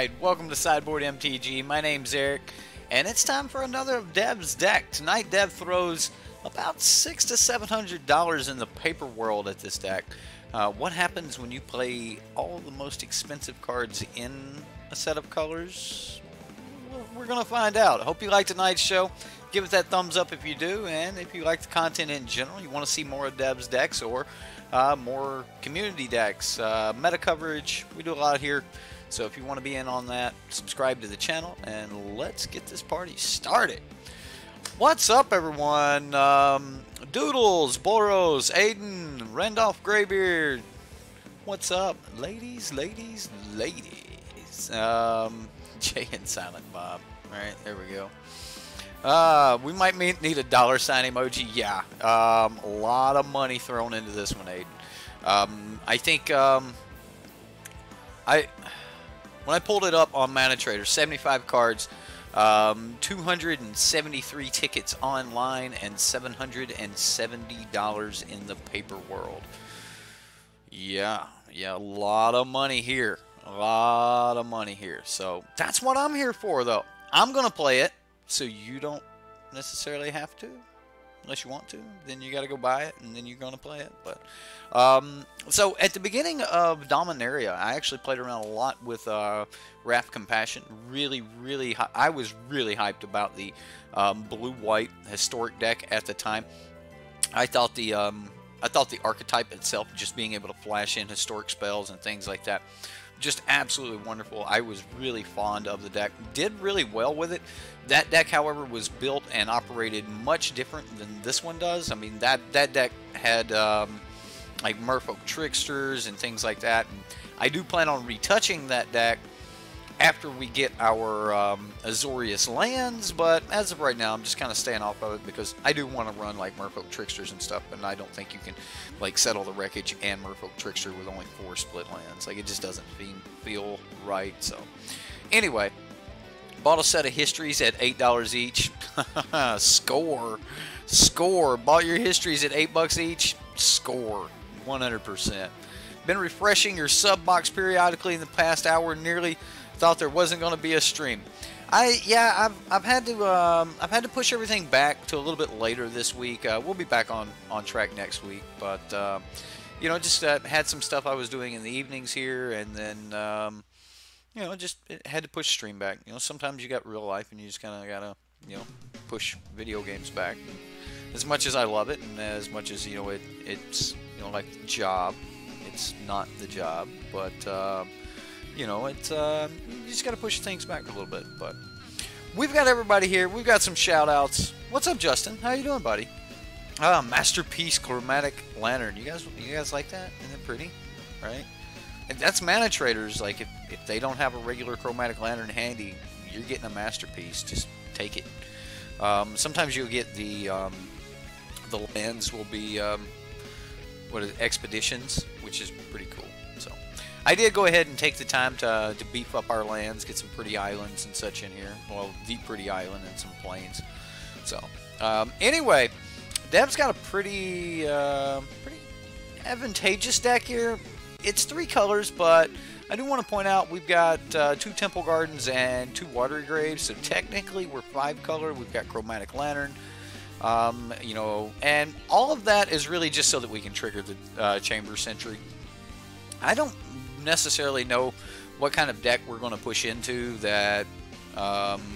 Alright, welcome to Sideboard MTG. My name's Eric, and it's time for another of Dev's deck. Tonight, Dev throws about $600 to $700 in the paper world at this deck. What happens when you play all the most expensive cards in a set of colors? Well, we're going to find out. I hope you like tonight's show. Give it that thumbs up if you do, and if you like the content in general, you want to see more of Dev's decks or more community decks, meta coverage. We do a lot here. So if you want to be in on that, subscribe to the channel, and let's get this party started. What's up, everyone? Doodles, Boros, Aiden, Randolph Graybeard. What's up, ladies, ladies, ladies? Jay and Silent Bob. All right, there we go. We might need a dollar sign emoji. Yeah, a lot of money thrown into this one, Aiden. I think when I pulled it up on manatraders, 75 cards, 273 tickets online, and $770 in the paper world. Yeah, a lot of money here. A lot of money here. So that's what I'm here for, though. I'm going to play it, so you don't necessarily have to. Unless you want to, then you got to go buy it, and then you're going to play it. But so at the beginning of Dominaria, I actually played around a lot with Wrath Compassion. Really, I was really hyped about the blue-white historic deck at the time. I thought the archetype itself, just being able to flash in historic spells and things like that, just absolutely wonderful. I was really fond of the deck. Did really well with it. That deck, however, was built and operated much different than this one does. I mean, that deck had like Merfolk Tricksters and things like that. And I do plan on retouching that deck after we get our Azorius lands, but as of right now, I'm just kind of staying off of it because I do want to run like Merfolk Tricksters and stuff, and I don't think you can like settle the Wreckage and Merfolk Trickster with only 4 split lands. Like, it just doesn't feel right. So anyway, bought a set of histories at $8 each. Score. Bought your histories at $8 each. Score. 100%. Been refreshing your sub box periodically in the past hour. Nearly thought there wasn't going to be a stream. I've had to push everything back to a little bit later this week. We'll be back on track next week, but you know, just had some stuff I was doing in the evenings here, and then you know, just had to push stream back. You know, sometimes you got real life, and you just kind of gotta, you know, push video games back. And as much as I love it, and as much as, you know, it's, you know, like the job, it's not the job, but you know, it's you just got to push things back a little bit. But we've got everybody here. We've got some shout outs. What's up, Justin? How you doing, buddy? Masterpiece Chromatic Lantern. You guys like that? Isn't it pretty? Right? And that's manatraders. Like, if they don't have a regular Chromatic Lantern handy, you're getting a masterpiece. Just take it. Sometimes you'll get the lands will be what is it, expeditions, which is pretty cool. So I did go ahead and take the time to beef up our lands, get some pretty islands and such in here. Well, the pretty island and some plains. So anyway, Dev's got a pretty advantageous deck here. It's 3 colors, but I do want to point out we've got 2 Temple Gardens and 2 Watery Graves, so technically we're 5 color. We've got Chromatic Lantern, you know, and all of that is really just so that we can trigger the Chamber Sentry. I don't necessarily know what kind of deck we're going to push into that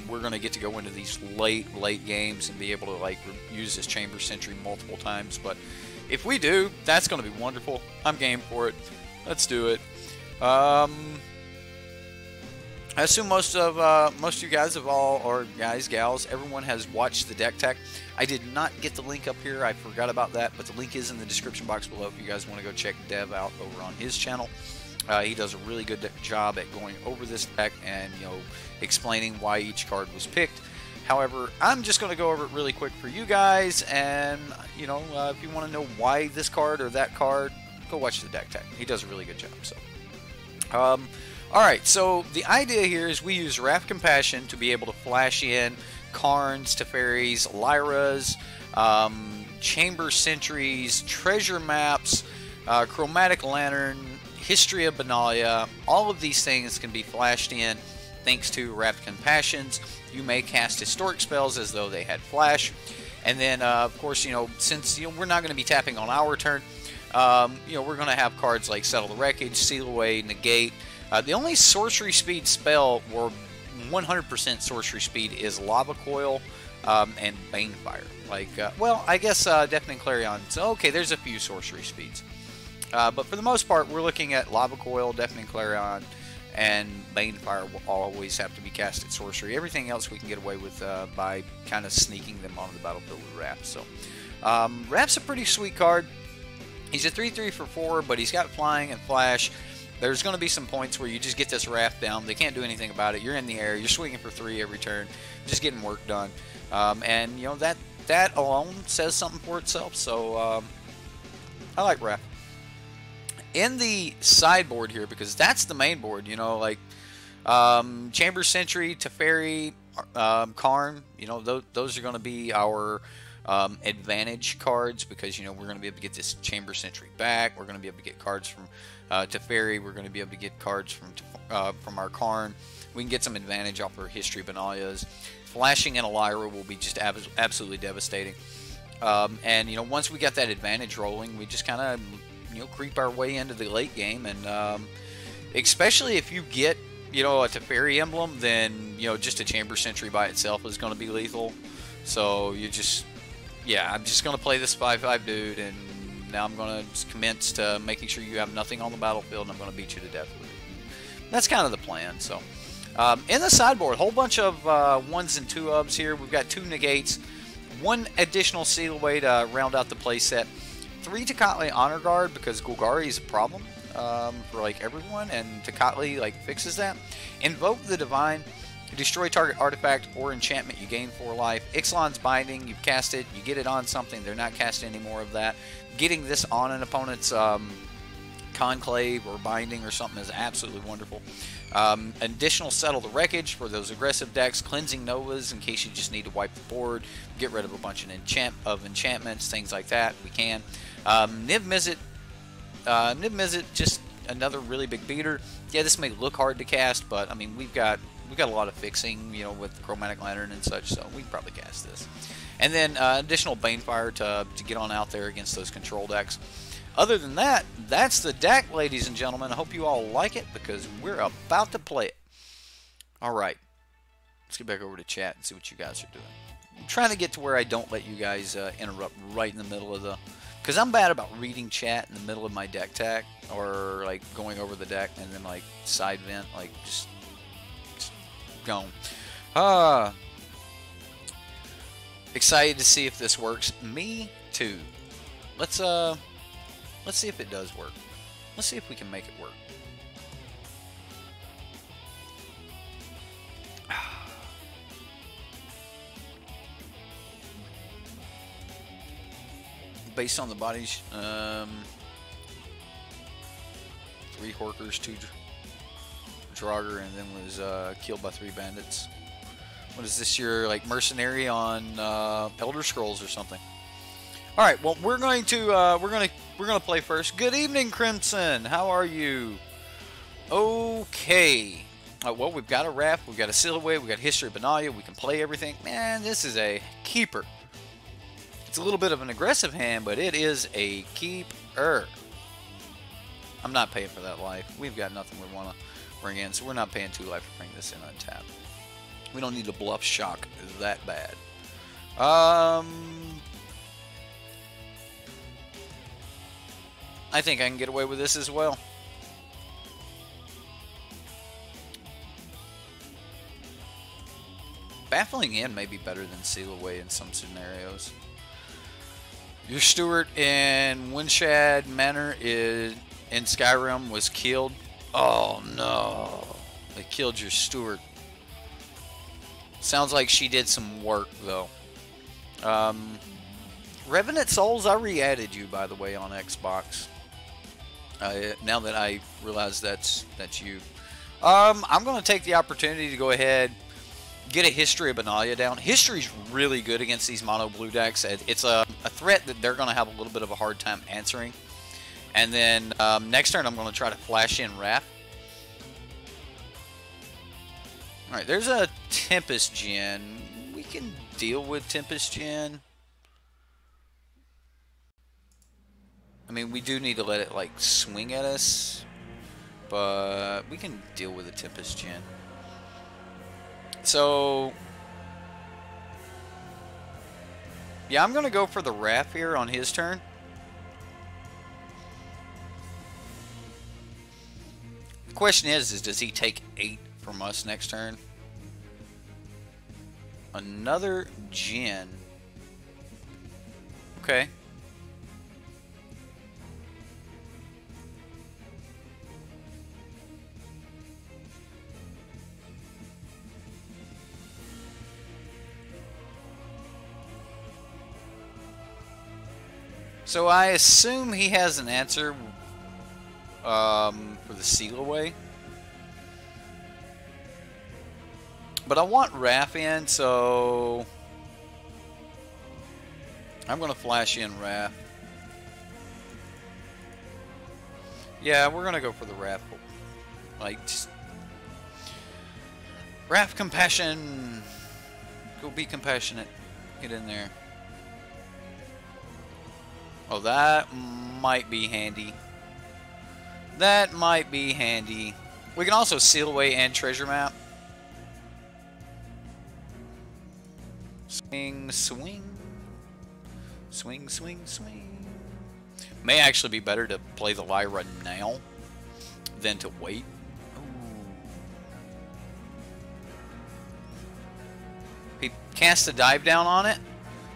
we're going to get to go into these late games and be able to like use this Chamber Sentry multiple times, but if we do, that's going to be wonderful. I'm game for it. Let's do it. I assume most of you guys have all, or guys, gals, everyone has watched the deck tech. I did not get the link up here. I forgot about that, but the link is in the description box below if you guys want to go check Dev out over on his channel. He does a really good job at going over this deck and, you know, explaining why each card was picked. However, I'm just going to go over it really quick for you guys, and, you know, if you want to know why this card or that card, go watch the deck tech. He does a really good job. So, alright, so the idea here is we use Wrath Compassion to be able to flash in Karns, Teferis, Lyras, Chamber Sentries, Treasure Maps, Chromatic Lantern, History of Benalia. All of these things can be flashed in thanks to Ravnica Passions, you may cast historic spells as though they had flash. And then, of course, since we're not going to be tapping on our turn, we're going to have cards like Settle the Wreckage, Seal Away, Negate. The only sorcery speed spell, or 100% sorcery speed, is Lava Coil and Banefire. I guess Deafening Clarion. So, okay, there's a few sorcery speeds. But for the most part, we're looking at Lava Coil, Deafening Clarion, and Banefire will always have to be cast at sorcery. Everything else we can get away with by kind of sneaking them onto the battlefield with Wrath. So, Wrath's a pretty sweet card. He's a 3/3 for 4, but he's got flying and flash. There's going to be some points where you just get this Wrath down. They can't do anything about it. You're in the air. You're swinging for 3 every turn. Just getting work done. And, that alone says something for itself. So, I like Wrath. In the sideboard here, because that's the main board, Chamber Sentry, Teferi, Karn, those are going to be our advantage cards, because we're going to be able to get this Chamber Sentry back. We're going to be able to get cards from Teferi. We're going to be able to get cards from our Karn. We can get some advantage off our History Benalias. Flashing in a Lyra will be just absolutely devastating. And once we got that advantage rolling, we just kind of creep our way into the late game, and especially if you get a Teferi emblem, then just a Chamber Sentry by itself is going to be lethal. So I'm just going to play this 5/5 dude, and now I'm going to commence to making sure you have nothing on the battlefield, and I'm going to beat you to death with it. That's kind of the plan. So in the sideboard, a whole bunch of 1s and 2-ofs here. We've got 2 negates, 1 additional Seal Away to round out the play set, 3 Tecatli Honor Guard, because Golgari is a problem for everyone, and Tecatli fixes that. Invoke the Divine, destroy target artifact or enchantment, you gain 4 life. Ixalan's Binding, you cast it, you get it on something, they're not casting any more of that. Getting this on an opponent's Conclave or Binding or something is absolutely wonderful. Additional Settle the Wreckage for those aggressive decks, Cleansing Novas in case you just need to wipe the board, get rid of a bunch of enchantments, things like that, we can. Niv Mizzet, just another really big beater. Yeah, this may look hard to cast, but I mean we've got a lot of fixing, with Chromatic Lantern and such, so we can probably cast this. And then additional Banefire to get on out there against those control decks. Other than that, that's the deck, ladies and gentlemen. I hope you all like it, because we're about to play it. All right, let's get back over to chat and see what you guys are doing. I'm trying to get to where I don't let you guys interrupt right in the middle of the... Because I'm bad about reading chat in the middle of my deck tech, or going over the deck and then side vent, just going. Excited to see if this works. Me too. Let's see if it does work. Let's see if we can make it work. Based on the bodies, 3 Horkers, 2 Draugr, and then was killed by 3 bandits. What is this, your mercenary on Elder Scrolls or something? All right, well we're going to play first. Good evening, Crimson. How are you? Okay. Well, we've got a Wrath, we've got a Seal Away, we've got History Benalia. We can play everything. Man, this is a keeper. It's a little bit of an aggressive hand, but it is a keeper. I'm not paying for that life. We've got nothing we want to bring in, so we're not paying 2 life to bring this in untapped. We don't need to bluff shock that bad. I think I can get away with this as well. Baffling in may be better than Seal Away in some scenarios. Your steward in Windshad Manor in Skyrim was killed. Oh no. They killed your steward. Sounds like she did some work though. Revenant Souls, I re-added you by the way on Xbox. Now that I realize that's you. I'm going to take the opportunity to go ahead, get a History of Benalia down. History's really good against these mono blue decks. It's a threat that they're going to have a little bit of a hard time answering. And then next turn I'm going to try to flash in Wrath. Alright, there's a Tempest Gen. We can deal with Tempest Gen. I mean, we do need to let it, like, swing at us. But we can deal with a Tempest Gen. So... yeah, I'm going to go for the Wrath here on his turn. The question is does he take 8 from us next turn? Another Gen. Okay. So I assume he has an answer for the seal away. But I want Wrath in, so I'm going to flash in Wrath. Yeah, we're going to go for the Wrath. Like, just Wrath Compassion. Go be compassionate. Get in there. Oh, that might be handy. That might be handy. We can also seal away and treasure map. Swing, swing. Swing, swing, swing. May actually be better to play the Lyra now than to wait. If he casts a dive down on it,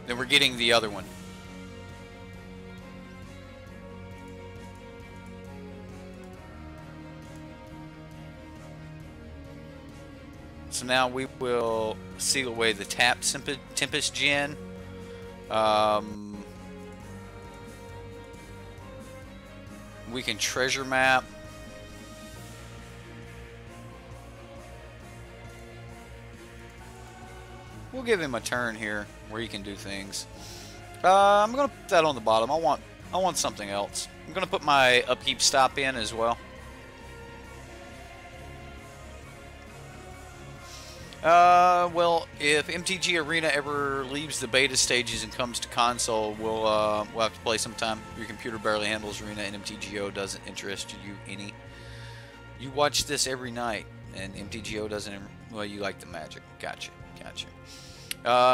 then we're getting the other one. So now we will seal away the tapped Tempest Gen. We can treasure map. We'll give him a turn here where he can do things. I'm gonna put that on the bottom. I want something else. I'm gonna put my upkeep stop in as well. Well, if MTG Arena ever leaves the beta stages and comes to console, we'll have to play sometime. Your computer barely handles Arena, and MTGO doesn't interest you any. You watch this every night, and MTGO doesn't. Well, you like the magic. Gotcha, gotcha.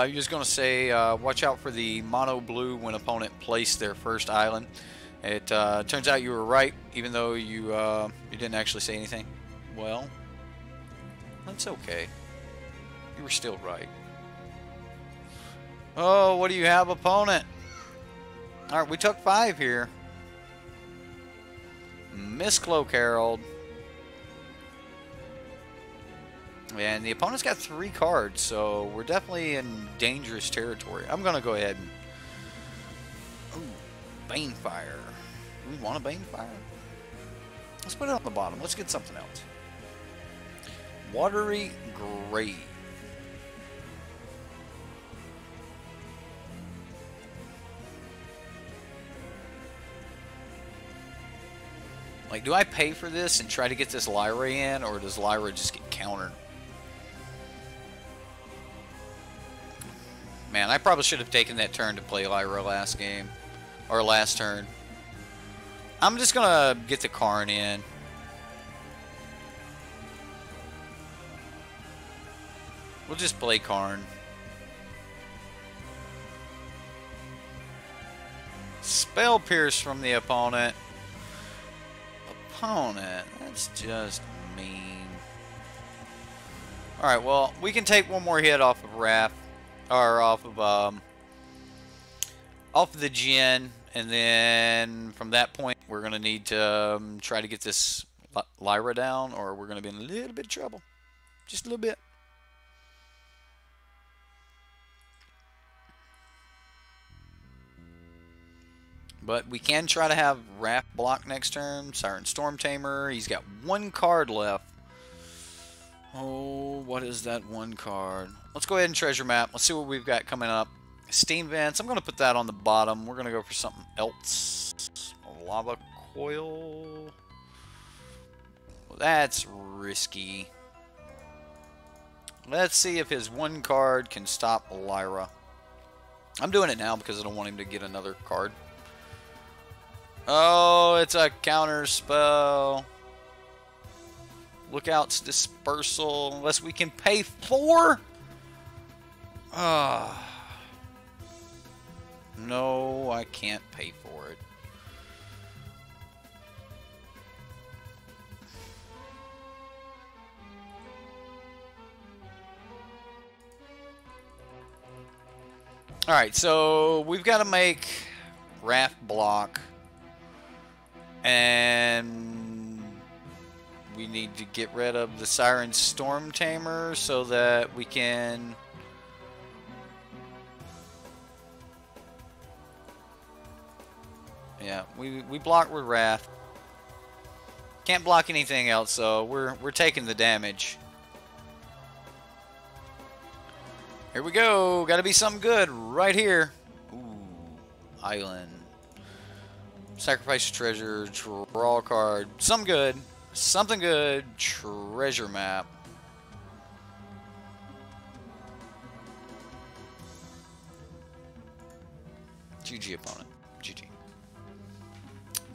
You're just gonna say, watch out for the mono blue when opponent placed their first island. It turns out you were right, even though you didn't actually say anything. Well, that's okay. You were still right. Oh, what do you have, opponent? Alright, we took 5 here. Miss Cloak Herald. And the opponent's got 3 cards, so we're definitely in dangerous territory. I'm going to go ahead and... ooh, Banefire. We want a Banefire? Let's put it on the bottom. Let's get something else. Watery Grave. Like, do I pay for this and try to get this Lyra in, or does Lyra just get countered? Man, I probably should have taken that turn to play Lyra last game. Or last turn. I'm just gonna get the Karn in. We'll just play Karn. Spell Pierce from the opponent. That's just mean. Alright, well, we can take one more hit off of Wrath. Or off of the Gen. And then from that point, we're going to need to try to get this Lyra down, or we're going to be in a little bit of trouble. Just a little bit. But we can try to have Wrath block next turn. Siren Storm Tamer. He's got 1 card left. Oh, what is that 1 card? Let's go ahead and treasure map. Let's see what we've got coming up. Steam Vents. I'm going to put that on the bottom. We're going to go for something else. A Lava Coil. Well, that's risky. Let's see if his one card can stop Lyra. I'm doing it now because I don't want him to get another card. Oh, it's a counter spell. Lookouts dispersal. Unless we can pay 4? No, I can't pay for it. Alright, so we've got to make Wrath block. And we need to get rid of the Siren Storm Tamer so that we can... Yeah, we block with Wrath. Can't block anything else, so we're taking the damage. Here we go. Got to be something good right here. Ooh, Island. Sacrifice treasure, draw a card. Something good. Something good. Treasure map. GG opponent. GG.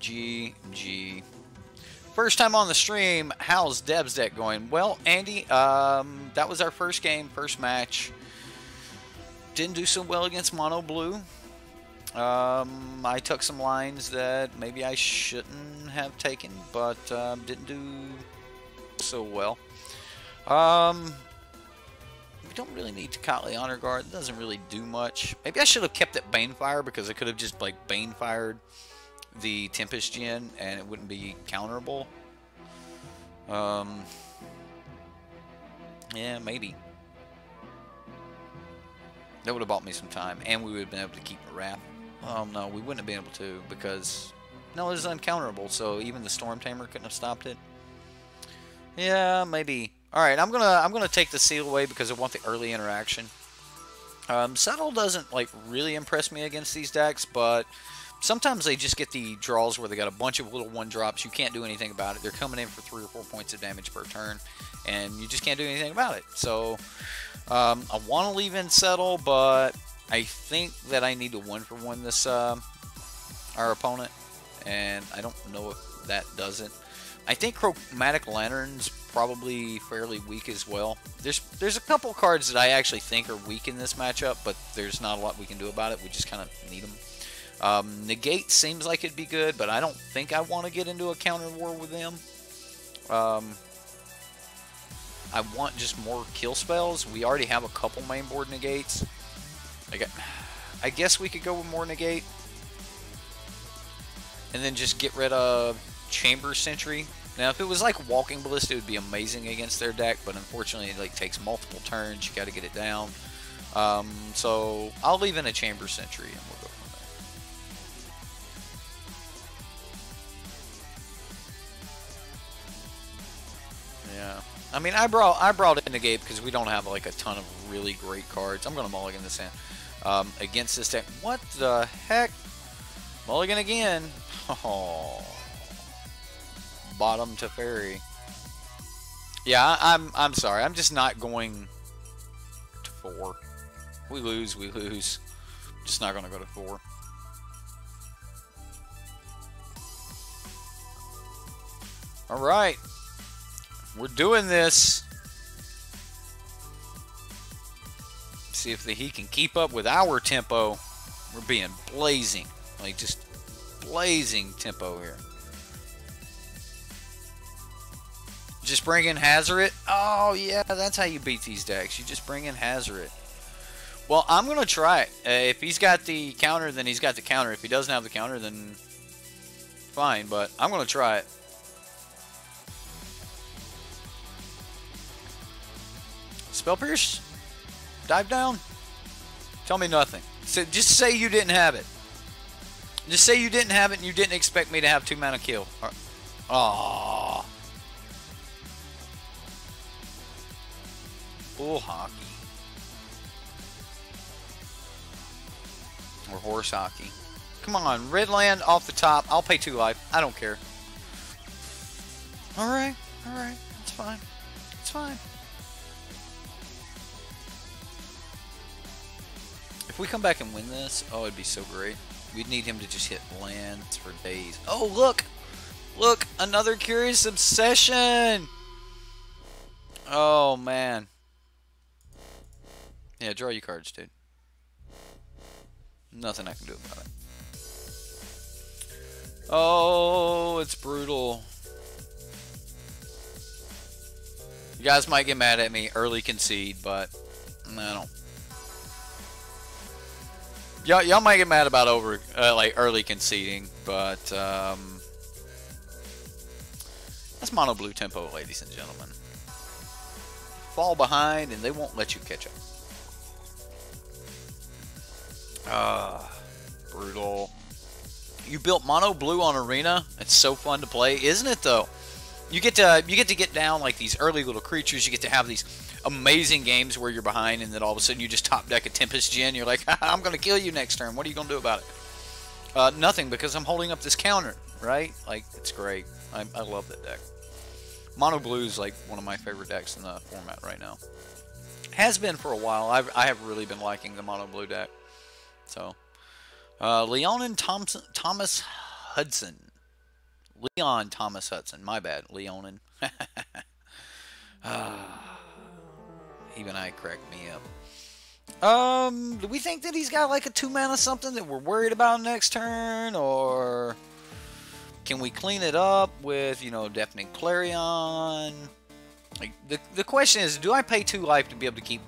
GG. First time on the stream. How's Deb's deck going? Well, Andy, that was our first game, first match. Didn't do so well against Mono Blue. I took some lines that maybe I shouldn't have taken, but didn't do so well. We don't really need Tocatli Honor Guard. It doesn't really do much. Maybe I should have kept it Banefire because I could have just like Banefired the Tempest Gen and it wouldn't be counterable. Yeah, maybe. That would have bought me some time, and we would have been able to keep the Wrath. Oh no, we wouldn't have been able to because no, it was uncounterable. So even the Storm Tamer couldn't have stopped it. Yeah, maybe. All right, I'm gonna take the seal away because I want the early interaction. Settle doesn't like really impress me against these decks, but sometimes they just get the draws where they got a bunch of little 1-drops. You can't do anything about it. They're coming in for 3 or 4 points of damage per turn, and you just can't do anything about it. So I want to leave in Settle, but I think that I need to 1-for-1 this our opponent, and I don't know if that does it. I think Chromatic Lantern's probably fairly weak as well. There's a couple cards that I actually think are weak in this matchup, but there's not a lot we can do about it. We just kind of need them. Negate seems like it'd be good, but I don't think I want to get into a counter war with them. I want just more kill spells. We already have a couple main board negates. I guess we could go with more negate. And then just get rid of Chamber Sentry. Now, if it was like Walking Ballista, it would be amazing against their deck, but unfortunately it like takes multiple turns. You got to get it down. So I'll leave in a Chamber Sentry and we'll go from there. Yeah. I mean, I brought in negate because we don't have like a ton of really great cards. I'm gonna mulligan this in against this deck. What the heck? Mulligan again. Oh. Bottom to Fairy. Yeah, I'm sorry. I'm just not going to 4. We lose, we lose. Just not going to go to 4. All right. We're doing this. See if he can keep up with our tempo. We're being blazing. Like, just blazing tempo here. Just bring in Hazoret. Oh, yeah, that's how you beat these decks. You just bring in Hazoret. Well, I'm going to try it. If he's got the counter, then he's got the counter. If he doesn't have the counter, then fine. But I'm going to try it. Spell Pierce? Dive down? Tell me nothing. So just say you didn't have it. Just say you didn't have it and you didn't expect me to have 2 mana kill. Aww. Bull hockey. Or horse hockey. Come on, red land off the top. I'll pay 2 life. I don't care. Alright, alright. It's fine. It's fine. we come back and win this, oh, it'd be so great. We'd need him to just hit lands for days. Oh, look! Look! Another Curious Obsession! Oh, man. Yeah, draw your cards, dude. Nothing I can do about it. Oh, it's brutal. You guys might get mad at me, early concede, but I don't. Y'all might get mad about like early conceding, but that's mono blue tempo, ladies and gentlemen. Fall behind and they won't let you catch up. Brutal. You built mono blue on Arena. It's so fun to play, isn't it? Though, you get to get down like these early little creatures. You get to have these amazing games where you're behind, and then all of a sudden you just top deck a Tempest Gen. You're like, I'm gonna kill you next turn. What are you gonna do about it? Nothing, because I'm holding up this counter, right? Like, it's great. I love that deck. Mono blue is like one of my favorite decks in the format right now. Has been for a while. I have really been liking the mono blue deck. So. Leon Thomas Hudson. Leon Thomas Hudson. My bad. Leonin. Even I cracked me up. Do we think that he's got like a 2-mana something that we're worried about next turn? Or can we clean it up with, you know, Deafening Clarion? Like, the question is, do I pay 2 life to be able to keep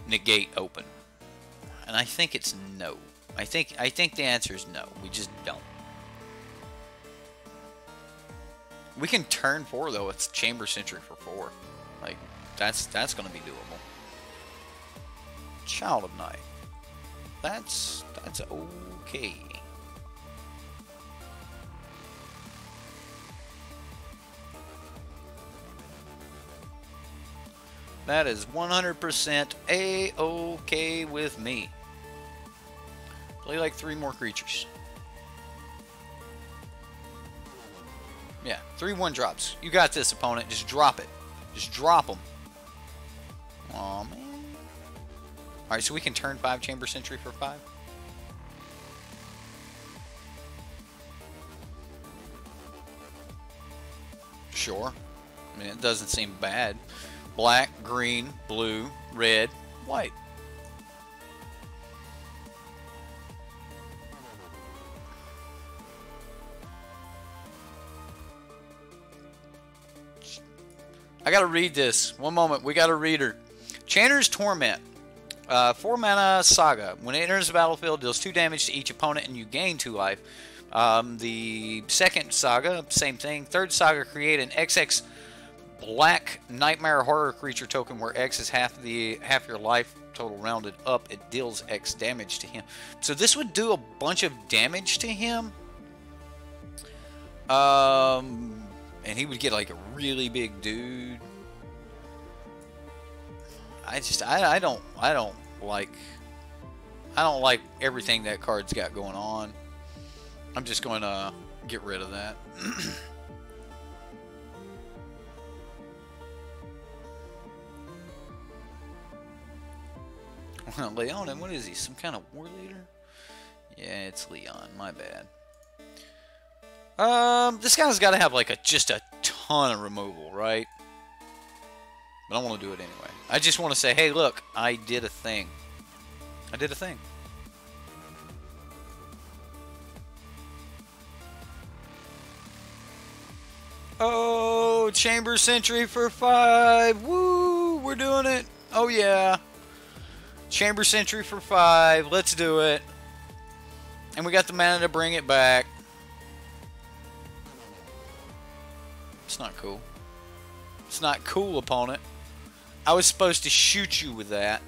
Negate open? And I think it's no. I think the answer is no. We just don't. We can turn 4 though. It's Chamber Sentry for 4. Like, that's gonna be doable. Child of Night. That's okay. That is 100% A-okay with me. Play like 3 more creatures. Yeah, 3 1-drops. You got this, opponent. Just drop it. Just drop them. Aw, man. Alright, so we can turn 5 Chamber Sentry for 5. Sure. I mean, it doesn't seem bad. Black, green, blue, red, white. I gotta read this. One moment, we got a reader. Chanter's Torment. 4-mana Saga. When it enters the battlefield, deals 2 damage to each opponent and you gain 2 life. The second Saga, same thing. Third Saga, create an XX black Nightmare Horror creature token where X is half your life total rounded up. It deals X damage to him. So this would do a bunch of damage to him. And he would get like a really big dude. I don't like everything that card's got going on. I'm just going to get rid of that. Leon, and what is he? Some kind of war leader? Yeah, it's Leon. My bad. This guy's got to have like just a ton of removal, right? But I want to do it anyway. I just want to say, hey, look, I did a thing. I did a thing. Oh, Chamber Sentry for 5. Woo, we're doing it. Oh, yeah. Chamber Sentry for 5. Let's do it. And we got the mana to bring it back. It's not cool. It's not cool, opponent. I was supposed to shoot you with that.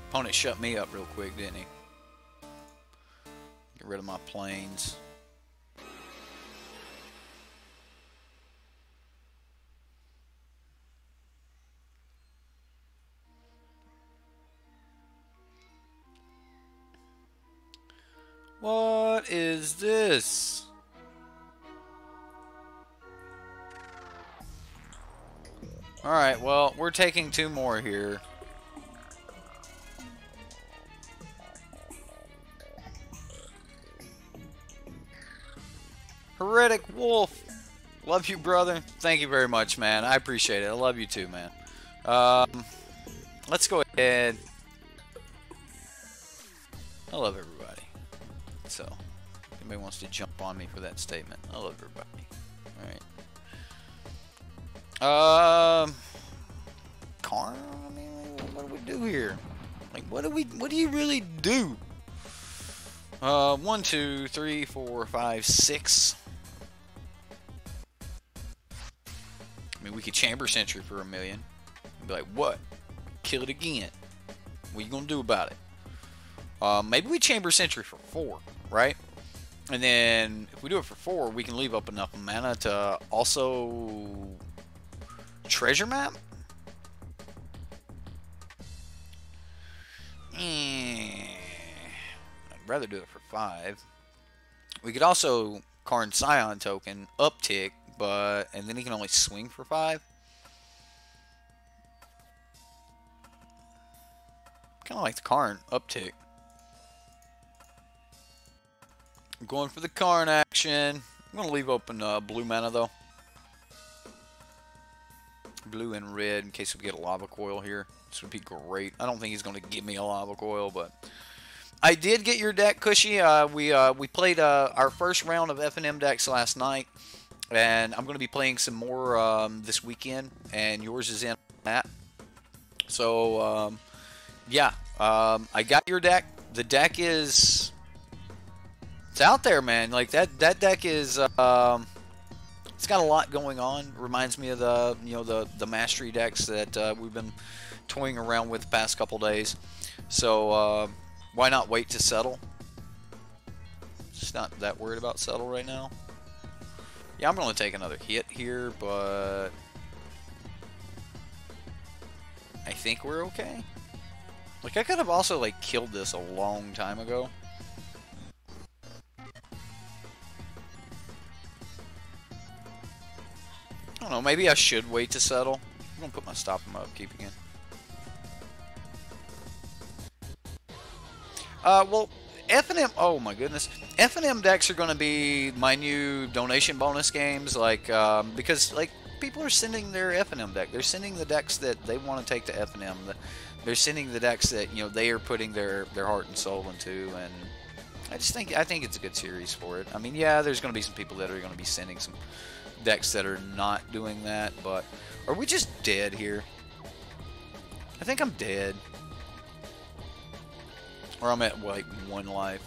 Opponent shut me up real quick, didn't he? Get rid of my planes. What is this? Alright, well, we're taking 2 more here. Heretic Wolf. Love you, brother. Thank you very much, man. I appreciate it. I love you too, man. Let's go ahead. I love everybody. So, if anybody wants to jump on me for that statement, I love everybody. Alright. Karn? I mean, what do we do here? Like, what do you really do? 1, 2, 3, 4, 5, 6. I mean, we could Chamber Sentry for $1 million. Be like, what? Kill it again. What are you gonna do about it? Maybe we Chamber Sentry for 4, right? And then if we do it for 4, we can leave up enough mana to also treasure map. I'd rather do it for 5. We could also Karn Scion token uptick, and then he can only swing for 5. Kind of like the Karn uptick. I'm going for the Karn action. I'm going to leave open blue mana though. Blue and red in case we get a lava coil here. This would be great. I don't think he's going to give me a lava coil, but I did get your deck, Cushy. We played our first round of F&M decks last night, and I'm going to be playing some more this weekend, and yours is in that. So, yeah, I got your deck. The deck is... It's out there, man. Like, that deck is... it's got a lot going on. Reminds me of the mastery decks that we've been toying around with the past couple days. So why not wait to settle? Just not that worried about settle right now. Yeah, I'm going to take another hit here, but I think we're okay. Like, I could have also like killed this a long time ago. I don't know, maybe I should wait to settle. I'm going to put my stop him upkeep again. Well, F&M, oh my goodness. F&M decks are going to be my new donation bonus games, like, because, like, people are sending their F&M deck. They're sending the decks that they want to take to F&M. They're sending the decks that, they are putting their heart and soul into, and I think it's a good series for it. I mean, yeah, there's going to be some people that are going to be sending some decks that are not doing that, but are we just dead here? I think I'm dead. Or I'm at, like, 1 life.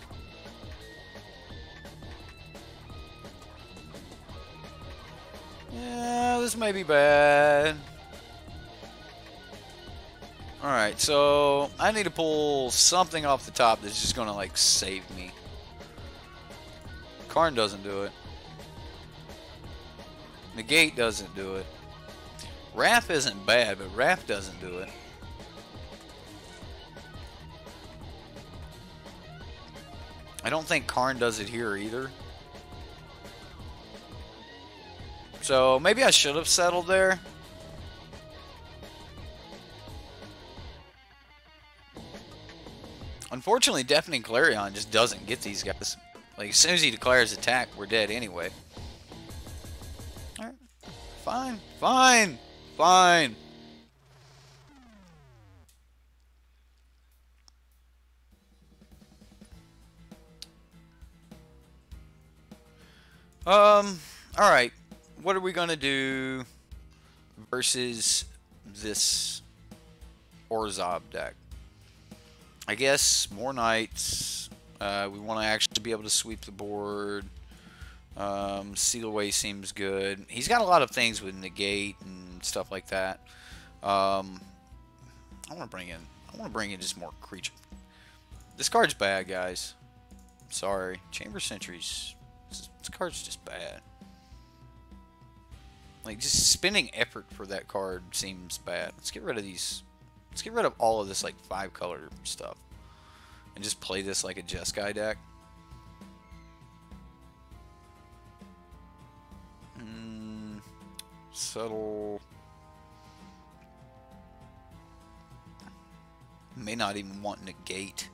Yeah, this may be bad. Alright, so I need to pull something off the top that's just gonna, like, save me. Karn doesn't do it. Negate doesn't do it. Wrath isn't bad, but Wrath doesn't do it. I don't think Karn does it here either. So maybe I should have settled there. Unfortunately, Deafening Clarion just doesn't get these guys. Like, as soon as he declares attack, we're dead anyway. Alright. Fine. Fine. Fine. Alright. What are we gonna do versus this Orzhov deck? I guess more knights. We want to actually be able to sweep the board. Seal away seems good. He's got a lot of things with negate and stuff like that. I want to bring in just more creature. This card's bad, guys. Sorry, Chamber Sentries. This card's just bad. Like, just spending effort for that card seems bad. Let's get rid of these. Let's get rid of all of this, like, 5-color stuff. And just play this like a Jeskai deck. Settle. May not even want negate.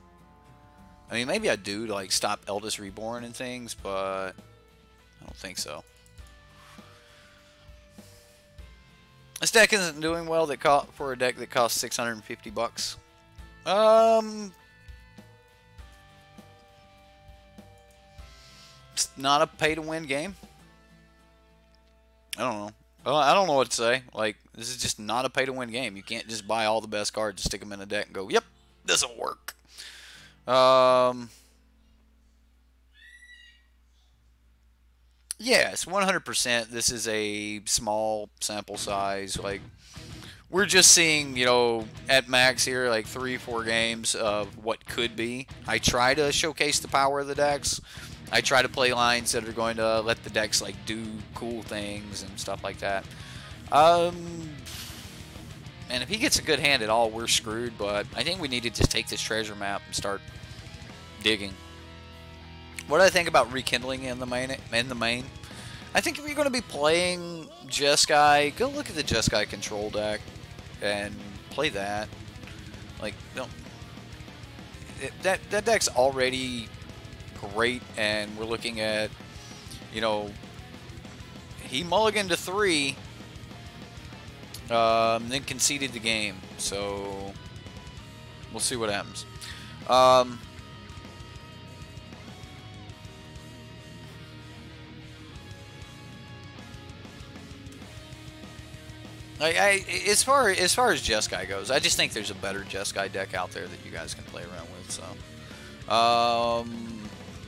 I mean, maybe I do to like stop Eldest Reborn and things, but I don't think so. This deck isn't doing well for a deck that costs 650 bucks. It's not a pay-to-win game. I don't know. I don't know what to say. Like, this is just not a pay-to-win game. You can't just buy all the best cards and stick them in a deck and go, yep, doesn't work. Yes, 100%. This is a small sample size. Like, we're just seeing, you know, at max here, like 3-4 games of what could be. I try to showcase the power of the decks. I try to play lines that are going to let the decks like do cool things and stuff like that. And if he gets a good hand at all, we're screwed. But I think we need to just take this treasure map and start digging. What do I think about rekindling in the main? I think if you're going to be playing Jeskai, go look at the Jeskai control deck and play that. Like, don't. That deck's already great, and we're looking at, you know, he mulliganed to 3, then conceded the game, so we'll see what happens. As far as Jeskai goes, I just think there's a better Jeskai deck out there that you guys can play around with. So,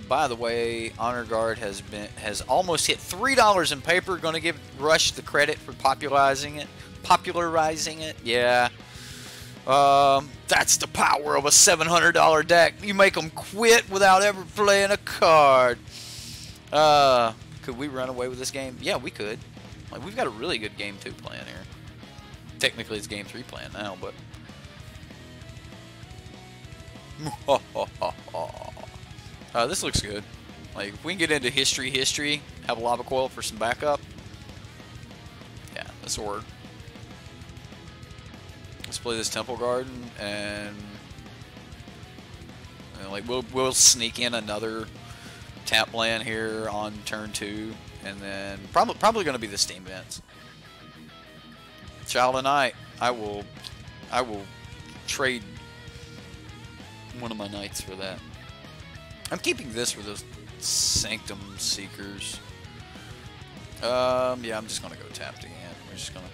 by the way, Honor Guard has almost hit $3 in paper. Going to give Rush the credit for popularizing it. Yeah. That's the power of a $700 deck. You make them quit without ever playing a card. Could we run away with this game? Yeah, we could. Like, we've got a really good game 2 plan here. Technically, it's game 3 plan now, but. This looks good. Like, if we can get into history, have a lava coil for some backup. Yeah, this will work. Let's play this Temple Garden, and like we'll sneak in another tap land here on turn 2, and then probably going to be the Steam Vents. Child of Night. I will trade one of my knights for that. I'm keeping this for those Sanctum Seekers. Yeah, I'm just gonna go tapped again. We're just gonna.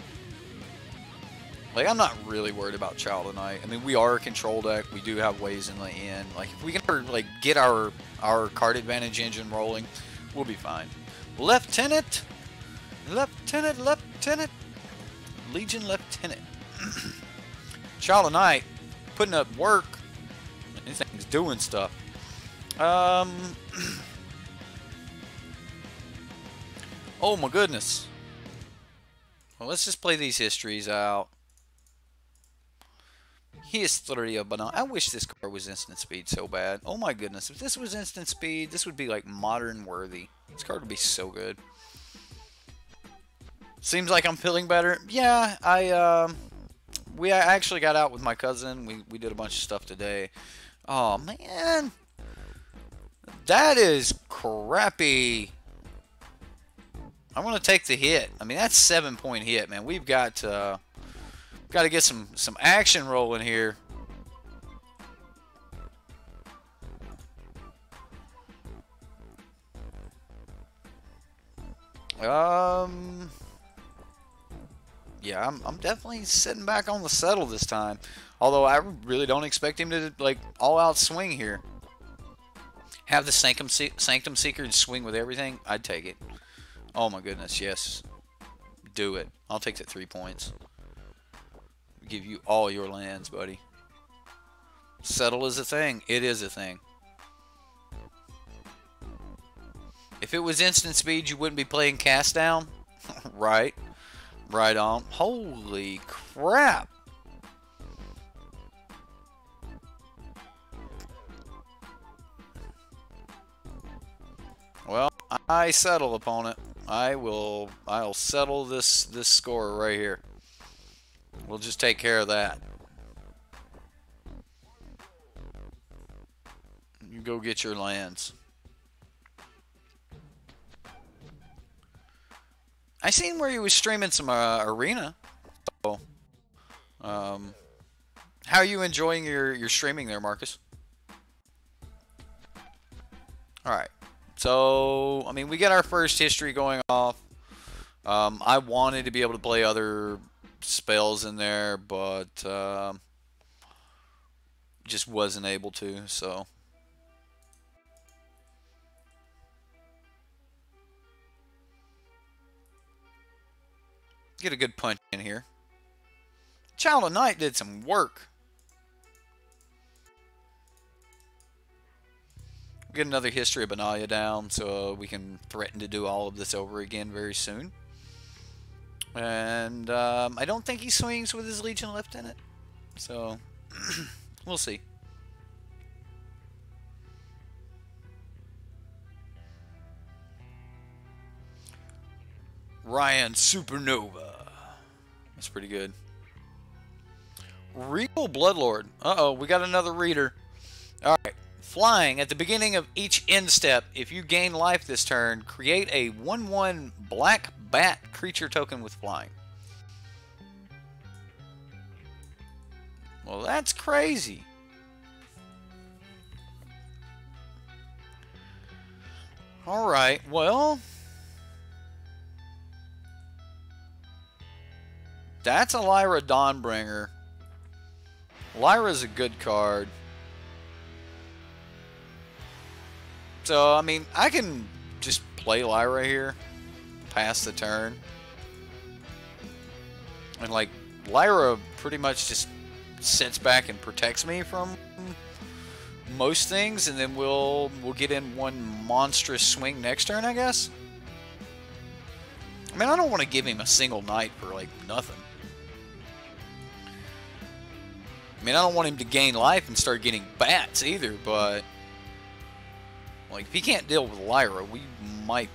Like, I'm not really worried about Child of Night. I mean, we are a control deck. We do have ways in the end. Like, if we can ever, like, get our card advantage engine rolling, we'll be fine. Lieutenant, Legion Lieutenant. Child of Night, putting up work. This thing's doing stuff. Oh my goodness. Well, let's just play these histories out. History of Banana. I wish this card was instant speed so bad. Oh my goodness. If this was instant speed, this would be like modern worthy. This card would be so good. Seems like I'm feeling better. Yeah, I actually got out with my cousin. We did a bunch of stuff today. Oh man. That is crappy. I want to take the hit. I mean, that's 7-point hit, man. We've got to get some action rolling here. Yeah, I'm definitely sitting back on the settle this time. Although I really don't expect him to like all out swing here. Have the Sanctum Seeker and swing with everything. I'd take it. Oh my goodness, yes. Do it. I'll take the 3 points. Give you all your lands, buddy. Settle is a thing. It is a thing. If it was instant speed, you wouldn't be playing cast down. Right. Right on. Holy crap. Well, I settle, opponent. I'll settle this score right here. We'll just take care of that. You go get your lands. I seen where he was streaming some arena. So, how are you enjoying your streaming there, Marcus? All right. So, I mean, we get our first history going off. I wanted to be able to play other spells in there, but just wasn't able to, so. Get a good punch in here. Child of Night did some work. Get another history of Benalia down so we can threaten to do all of this over again very soon. And I don't think he swings with his Legion left in it. So, we'll see. Ryan Supernova. That's pretty good. Regal Bloodlord. Uh-oh, we got another reader. Alright. Flying. At the beginning of each end step, if you gain life this turn, create a 1/1 black bat creature token with flying. Well, that's crazy. Alright, well, that's a Lyra Dawnbringer. Lyra's a good card. So, I mean, I can just play Lyra here, pass the turn. And, like, Lyra pretty much just sits back and protects me from most things, and then we'll get in one monstrous swing next turn, I guess. I mean, I don't want to give him a single night for, like, nothing. I mean, I don't want him to gain life and start getting bats either, but like, if he can't deal with Lyra, we might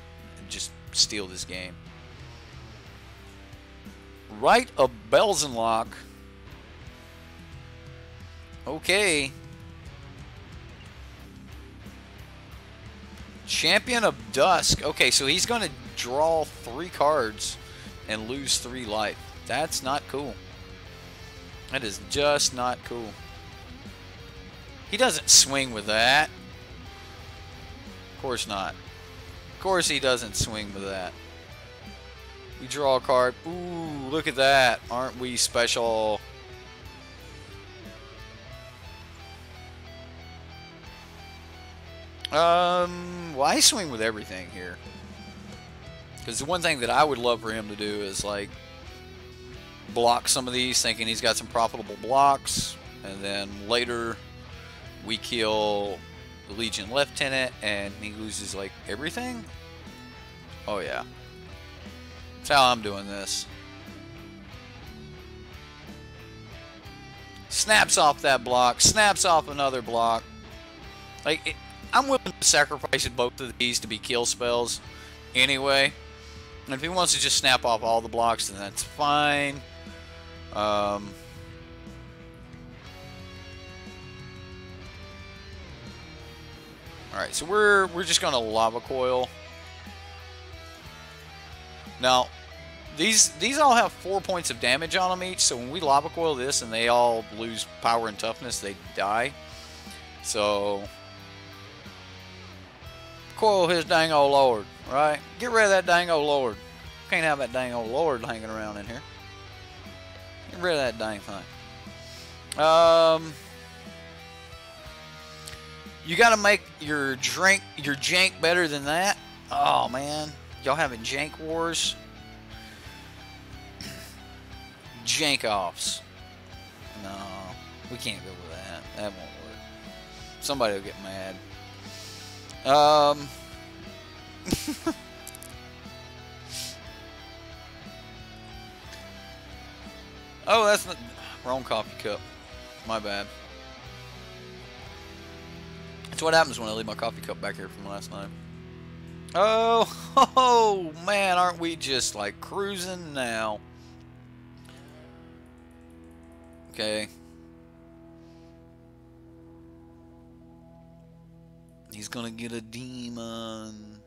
just steal this game. Rite of Belzenlock. Okay. Champion of Dusk. Okay, so he's going to draw 3 cards and lose 3 life. That's not cool. That is just not cool. He doesn't swing with that. Of course not. Of course he doesn't swing with that. We draw a card. Ooh, look at that. Aren't we special? Well, I swing with everything here. Because the one thing that I would love for him to do is, like, block some of these, thinking he's got some profitable blocks, and then later we kill the Legion Lieutenant and he loses like everything. Oh yeah, that's how I'm doing this. Snaps off that block, snaps off another block. Like, I'm willing to sacrifice both of these to be kill spells anyway. And if he wants to just snap off all the blocks, then that's fine. Alright, so we're just gonna lava coil. Now, these all have 4 points of damage on them each, so when we lava coil this and they all lose power and toughness, they die. So coil his dang old lord, right? Get rid of that dang old lord. Can't have that dang old lord hanging around in here. Get rid of that dang thing. You gotta make your jank better than that. Oh man, y'all having jank wars? Jank offs. No, we can't go with that. That won't work. Somebody will get mad. Oh, that's the wrong coffee cup. My bad. That's what happens when I leave my coffee cup back here from last night. Oh, oh man, aren't we just like cruising now? Okay. He's gonna get a demon.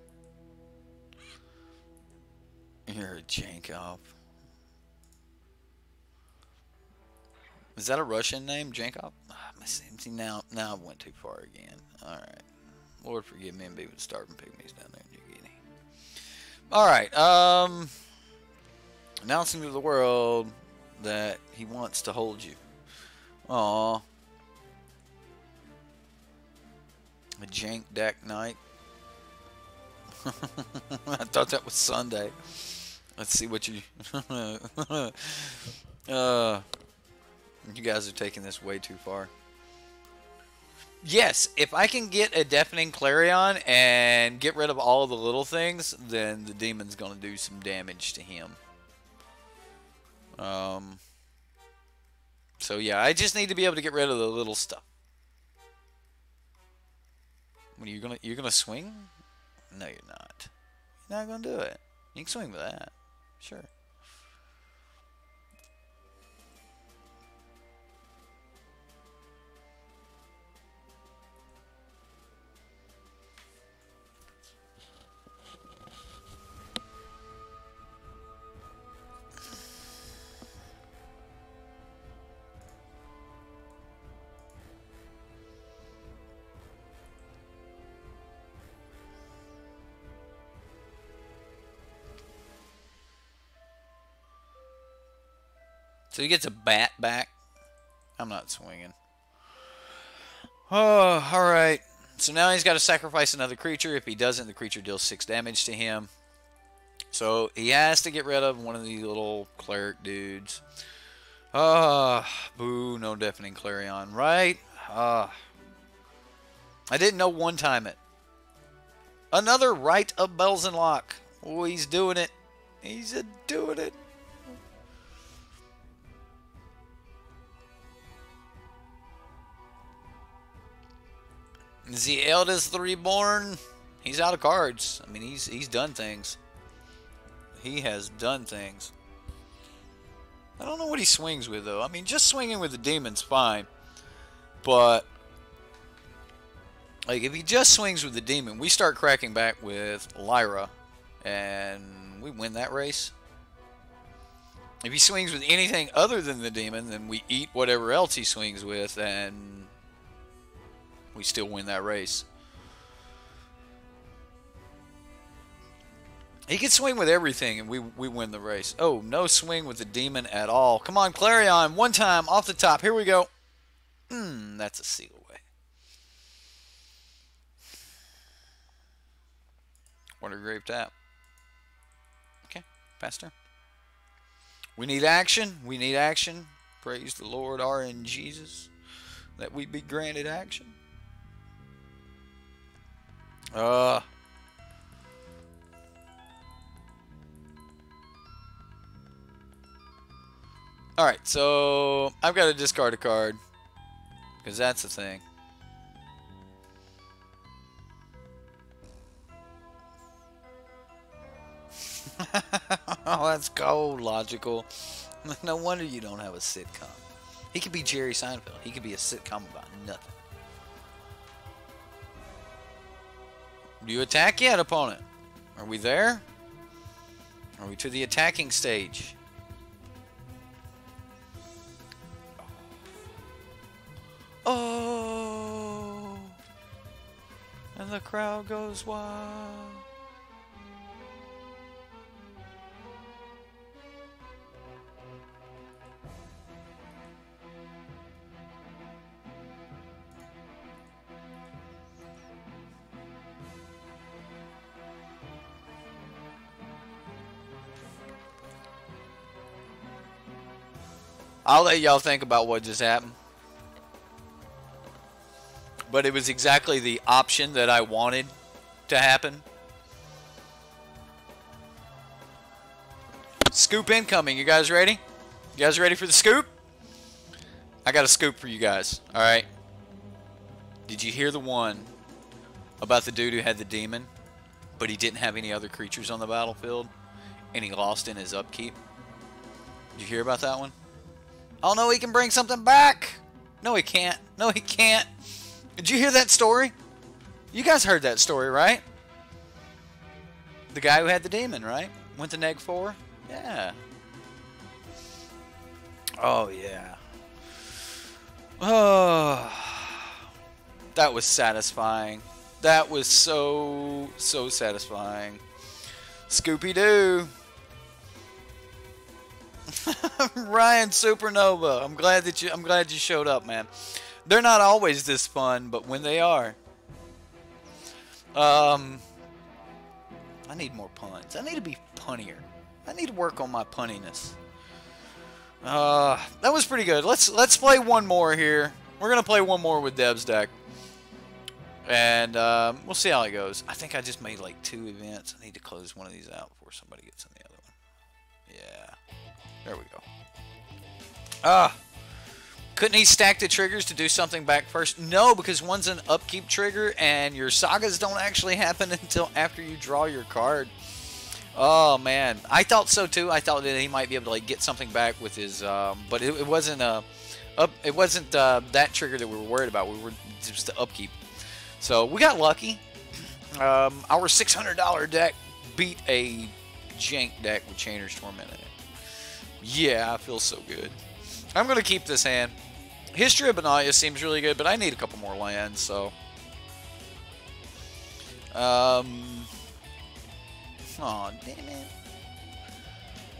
You're a Jankov. Is that a Russian name, Jankov? See, now I went too far again. Alright. Lord forgive me and be with the starving pygmies down there in New Guinea. Alright, announcing to the world that he wants to hold you. Aww. A Jank Deck Night. I thought that was Sunday. Let's see what you... you guys are taking this way too far. Yes, if I can get a Deafening Clarion and get rid of all of the little things, then the demon's going to do some damage to him. So yeah, I just need to be able to get rid of the little stuff. What, you're gonna swing? No, you're not. You're not gonna do it. You can swing with that. Sure. So he gets a bat back. I'm not swinging. Oh, alright. So now he's got to sacrifice another creature. If he doesn't, the creature deals 6 damage to him. So he has to get rid of one of these little cleric dudes. Boo, no Deafening Clarion, right? I didn't know one time it. Another Rite of Bells and Lock. Oh, he's doing it. He's doing it. Is the eldest the reborn? He's out of cards. I mean, he's done things. He has done things. I don't know what he swings with, though. I mean, just swinging with the demon's fine. But, like, if he just swings with the demon, we start cracking back with Lyra. And we win that race. If he swings with anything other than the demon, then we eat whatever else he swings with, and we still win that race. He can swing with everything, and we win the race. Oh, no swing with the demon at all. Come on, Clarion. One time, off the top. Here we go. That's a seal away. Watergrave tap. Okay, faster. We need action. We need action. Praise the Lord, RN Jesus, that we be granted action. Alright, so I've got to discard a card, because that's the thing. Oh, that's cold, logical. No wonder you don't have a sitcom. He could be Jerry Seinfeld. He could be a sitcom about nothing. Do you attack yet, opponent? Are we there? Are we to the attacking stage? Oh! And the crowd goes wild. I'll let y'all think about what just happened. But it was exactly the option that I wanted to happen. Scoop incoming. You guys ready? You guys ready for the scoop? I got a scoop for you guys. Alright. Did you hear the one about the dude who had the demon? but he didn't have any other creatures on the battlefield, and he lost in his upkeep. Did you hear about that one? Oh no, he can bring something back! No, he can't. No, he can't. Did you hear that story? You guys heard that story, right? The guy who had the demon, right? Went to neg 4? Yeah. Oh, yeah. Oh, that was satisfying. That was so satisfying. Scooby-Doo. Ryan Supernova. I'm glad you showed up, man. They're not always this fun, but when they are. I need more puns. I need to be punnier. I need to work on my punniness. That was pretty good. Let's play one more here. We're gonna play one more with Deb's deck, and we'll see how it goes. I think I just made like 2 events. I need to close one of these out before somebody gets in the other one. Yeah, there we go. Couldn't he stack the triggers to do something back first? No, because one's an upkeep trigger, and your sagas don't actually happen until after you draw your card. Oh man, I thought so too. I thought that he might be able to like get something back with his, but it wasn't that trigger that we were worried about. We were just the upkeep. So we got lucky. Our $600 deck beat a jank deck with Chainer's Torment in it. Yeah, I feel so good. I'm gonna keep this hand. History of Benalia seems really good, but I need a couple more lands. So, oh, damn it.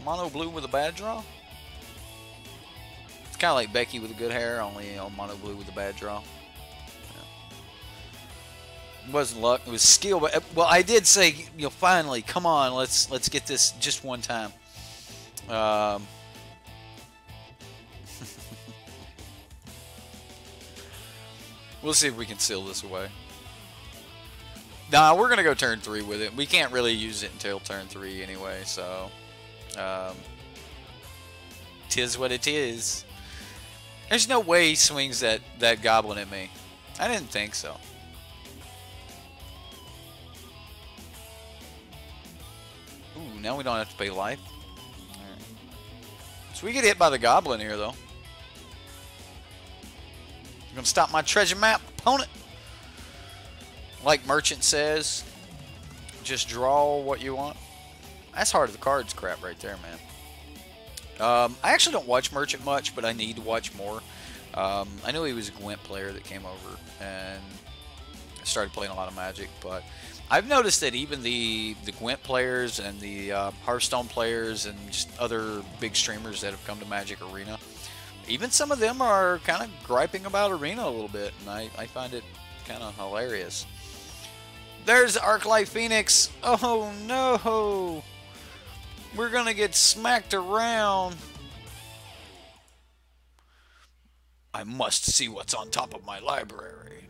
Mono blue with a bad draw? It's kind of like Becky with a good hair, only mono blue with a bad draw. Yeah. It wasn't luck, it was skill. But, well, I did say, finally, come on, let's get this just one time. We'll see if we can seal this away. Nah, we're going to go turn 3 with it. We can't really use it until turn 3 anyway, so... tis what it is. There's no way he swings that goblin at me. I didn't think so. Ooh, now we don't have to pay life. Right. So we get hit by the goblin here, though. Gonna stop my treasure map, opponent. Like Merchant says, just draw what you want. That's Heart of the Cards crap right there, man. I actually don't watch Merchant much, but I need to watch more. I knew he was a Gwent player that came over and started playing a lot of Magic, but I've noticed that even the Gwent players and the Hearthstone players and just other big streamers that have come to Magic Arena, even some of them are kind of griping about Arena a little bit, and I find it kind of hilarious. There's Arclight Phoenix. Oh no! We're gonna get smacked around. I must see what's on top of my library.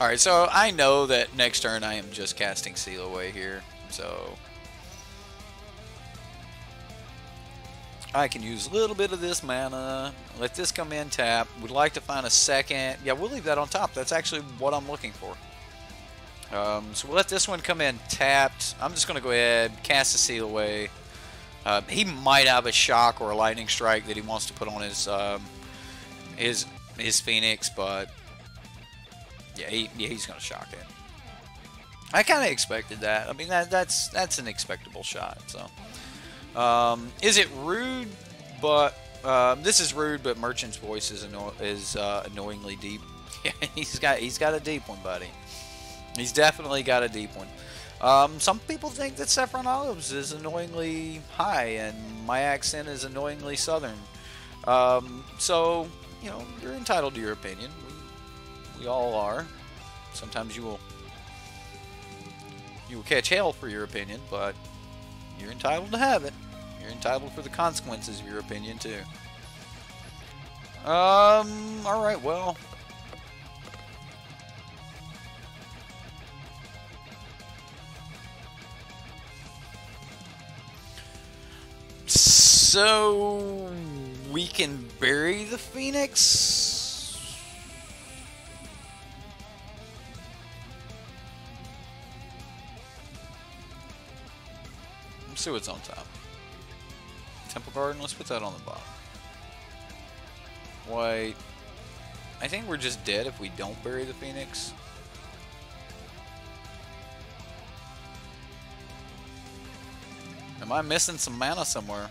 Alright, so I know that next turn I am just casting Seal Away here, so... I can use a little bit of this mana, let this come in tap. Would like to find a second. Yeah, we'll leave that on top. That's actually what I'm looking for. So we'll let this one come in tapped. I'm just going to go ahead, cast the Seal Away. He might have a Shock or a Lightning Strike that he wants to put on his Phoenix, but yeah, he's going to shock it. I kind of expected that. I mean, that's an expectable shot, so... is it rude? But this is rude, but Merchant's voice is annoyingly deep. Yeah, he's got a deep one, buddy. He's definitely got a deep one. Some people think that Saffron Olives is annoyingly high, and my accent is annoyingly southern. So you're entitled to your opinion. We all are. Sometimes you will catch hell for your opinion, but you're entitled to have it. You're entitled for the consequences of your opinion, too. Alright, well. So, we can bury the Phoenix? see what's on top. Temple Garden, let's put that on the bottom. White. I think we're just dead if we don't bury the Phoenix. Am I missing some mana somewhere?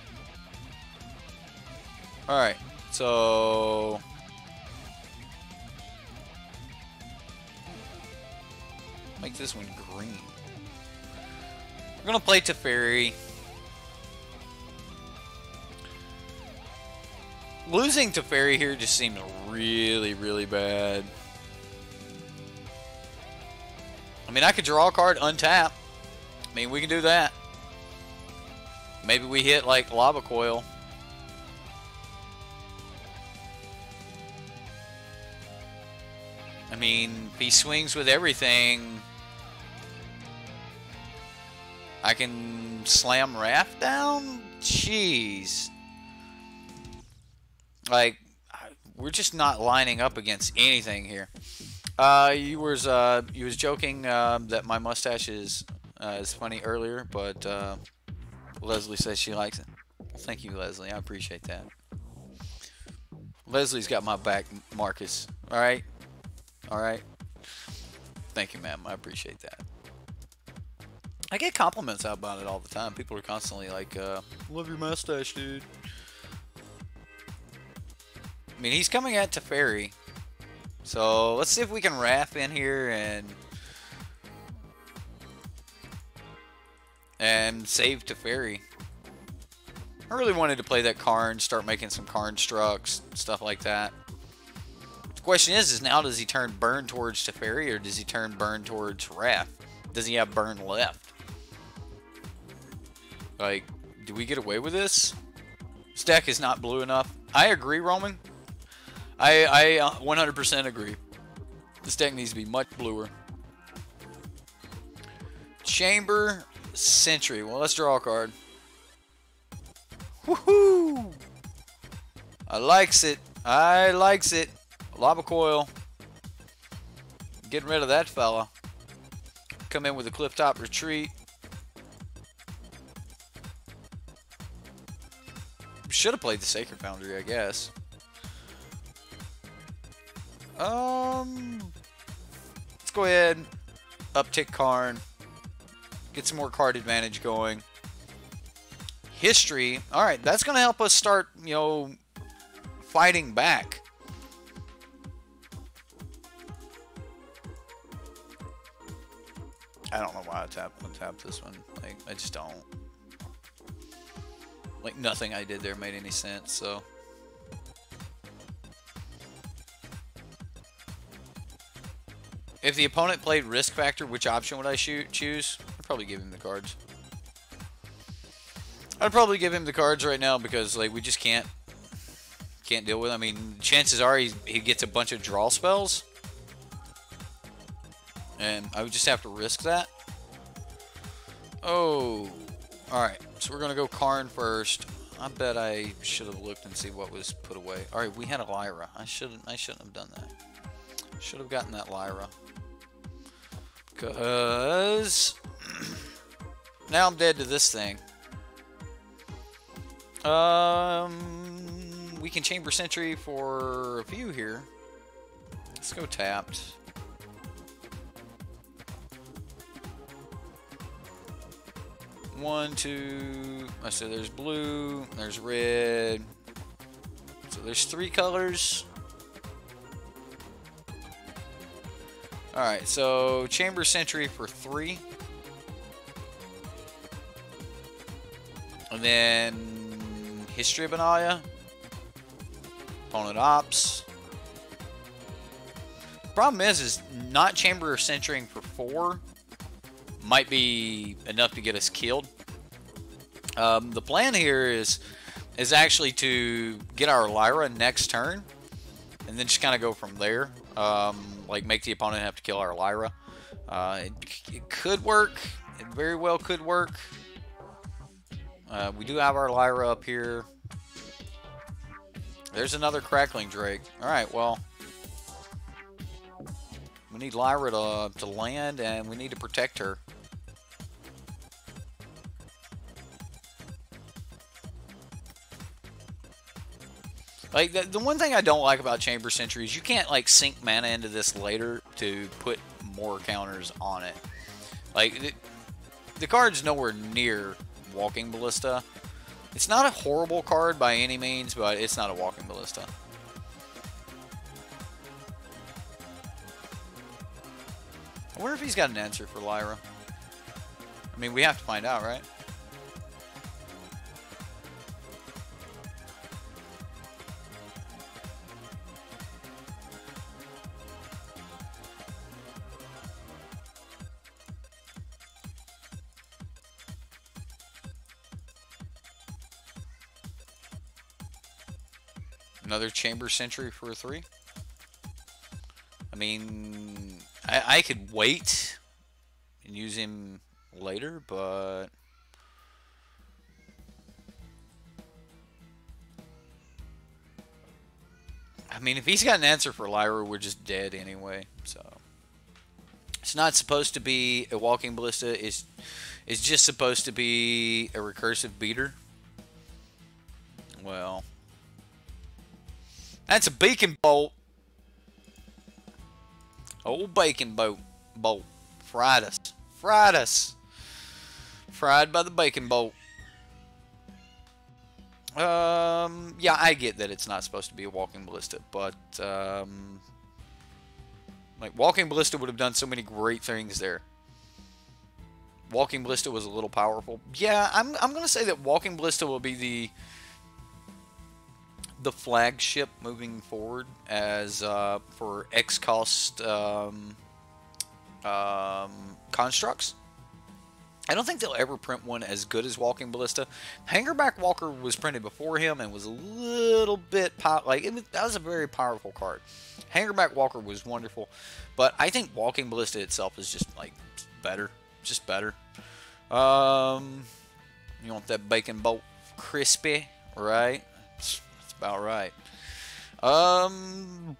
Alright, so... make this one green. We're gonna play Teferi. Losing Teferi here just seems really, really bad. I mean, I could draw a card, untap. I mean, we can do that. Maybe we hit, like, Lava Coil. I mean, if he swings with everything, I can slam Raft down? Jeez. Like, we're just not lining up against anything here. You was joking that my mustache is funny earlier, but Leslie says she likes it. Well, thank you, Leslie. I appreciate that. Leslie's got my back, Marcus. All right? All right? Thank you, ma'am. I appreciate that. I get compliments about it all the time. People are constantly like, love your mustache, dude. I mean, he's coming at Teferi. So, let's see if we can Wrath in here and save Teferi. I really wanted to play that Karn, start making some Karn structs, stuff like that. The question is now does he turn Burn towards Teferi or does he turn Burn towards Wrath? Does he have Burn left? Like, do we get away with this? This deck is not blue enough. I agree, Roman. I 100% agree. This deck needs to be much bluer. Chamber Sentry. Well, let's draw a card. Woohoo! I likes it. I likes it. Lava Coil. Getting rid of that fella. Come in with a Clifftop Retreat. Should have played the Sacred Foundry, I guess. Let's go ahead, uptick Karn, get some more card advantage going. History, all right, that's gonna help us start, you know, fighting back. I don't know why I untap this one. Like, I just don't. Like, nothing I did there made any sense, so. If the opponent played Risk Factor, which option would I choose? I'd probably give him the cards. I'd probably give him the cards right now because, like, we just can't deal with it. I mean, chances are he gets a bunch of draw spells. And I would just have to risk that. Oh. Alright, so we're going to go Karn first. I bet I should have looked and see what was put away. Alright, we had a Lyra. I shouldn't have done that. Should have gotten that Lyra. Because now I'm dead to this thing. We can Chamber Sentry for a few here. Let's go tapped. One, two. I said there's blue, there's red. So there's 3 colors. Alright, so Chamber Sentry for 3. And then History of Anaya. Opponent Ops. Problem is not Chamber Sentrying for 4 might be enough to get us killed. The plan here is actually to get our Lyra next turn. And then just kind of go from there. Like, make the opponent have to kill our Lyra. It could work. It very well could work. We do have our Lyra up here. There's another Crackling Drake. Alright, well. We need Lyra to land, and we need to protect her. Like, the one thing I don't like about Chamber Sentry is you can't, like, sink mana into this later to put more counters on it. Like, the card's nowhere near Walking Ballista. It's not a horrible card by any means, but it's not a Walking Ballista. I wonder if he's got an answer for Lyra. I mean, we have to find out, right? Another Chamber Sentry for a 3. I mean, I could wait and use him later, but I mean, if he's got an answer for Lyra, we're just dead anyway. So it's not supposed to be a Walking Ballista. It's just supposed to be a recursive beater. Well, that's a beacon bolt. Old bacon bolt. Fried us. Fried us. Fried by the bacon bolt. Yeah, I get that it's not supposed to be a Walking Ballista, but like, Walking Ballista would have done so many great things there. Walking Ballista was a little powerful. Yeah, I'm gonna say that Walking Ballista will be the flagship moving forward as for X cost constructs. I don't think they'll ever print one as good as Walking Ballista. Hangerback Walker was printed before him and was a little bit that was a very powerful card. Hangerback Walker was wonderful, but I think Walking Ballista itself is just like better, just better. You want that bacon bolt crispy, right? That's about right. Alright,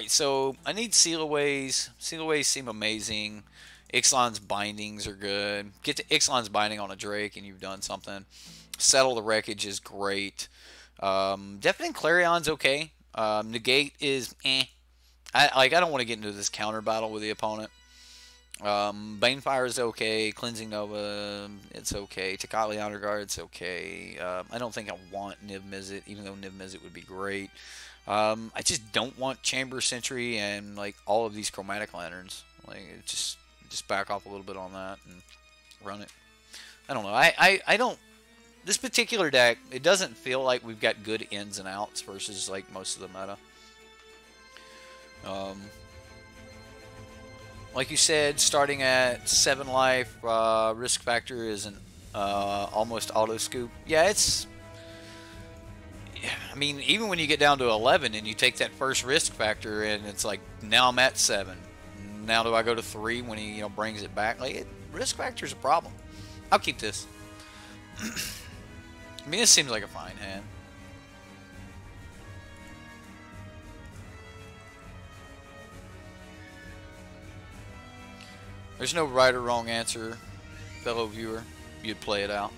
so I need Sealaways. Sealaways seem amazing. Ixalan's bindings are good. Get to Ixalan's binding on a Drake and you've done something. Settle the Wreckage is great. Deafening Clarion's okay. Negate is eh. I don't want to get into this counter battle with the opponent. Banefire is okay. Cleansing Nova, it's okay. Tecatli Honor Guard, it's okay. I don't think I want Niv Mizzet, even though Niv Mizzet would be great. I just don't want Chamber Sentry and like all of these Chromatic Lanterns. Like, it just back off a little bit on that and run it. I don't know. I don't. This particular deck, it doesn't feel like we've got good ins and outs versus like most of the meta. Like you said, starting at 7 life, risk factor is an almost auto scoop. Yeah, it's. I mean, even when you get down to 11 and you take that first risk factor and it's like, now I'm at 7. Now do I go to 3 when he brings it back? Like, risk factor is a problem. I'll keep this. I mean, this seems like a fine hand. There's no right or wrong answer, fellow viewer. You'd play it out.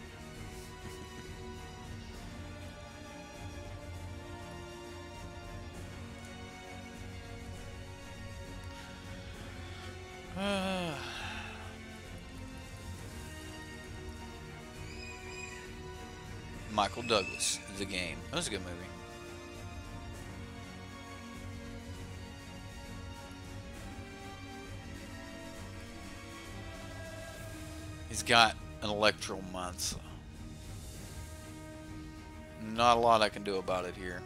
Michael Douglas, The Game. That was a good movie. He's got an Electro Month. So not a lot I can do about it here.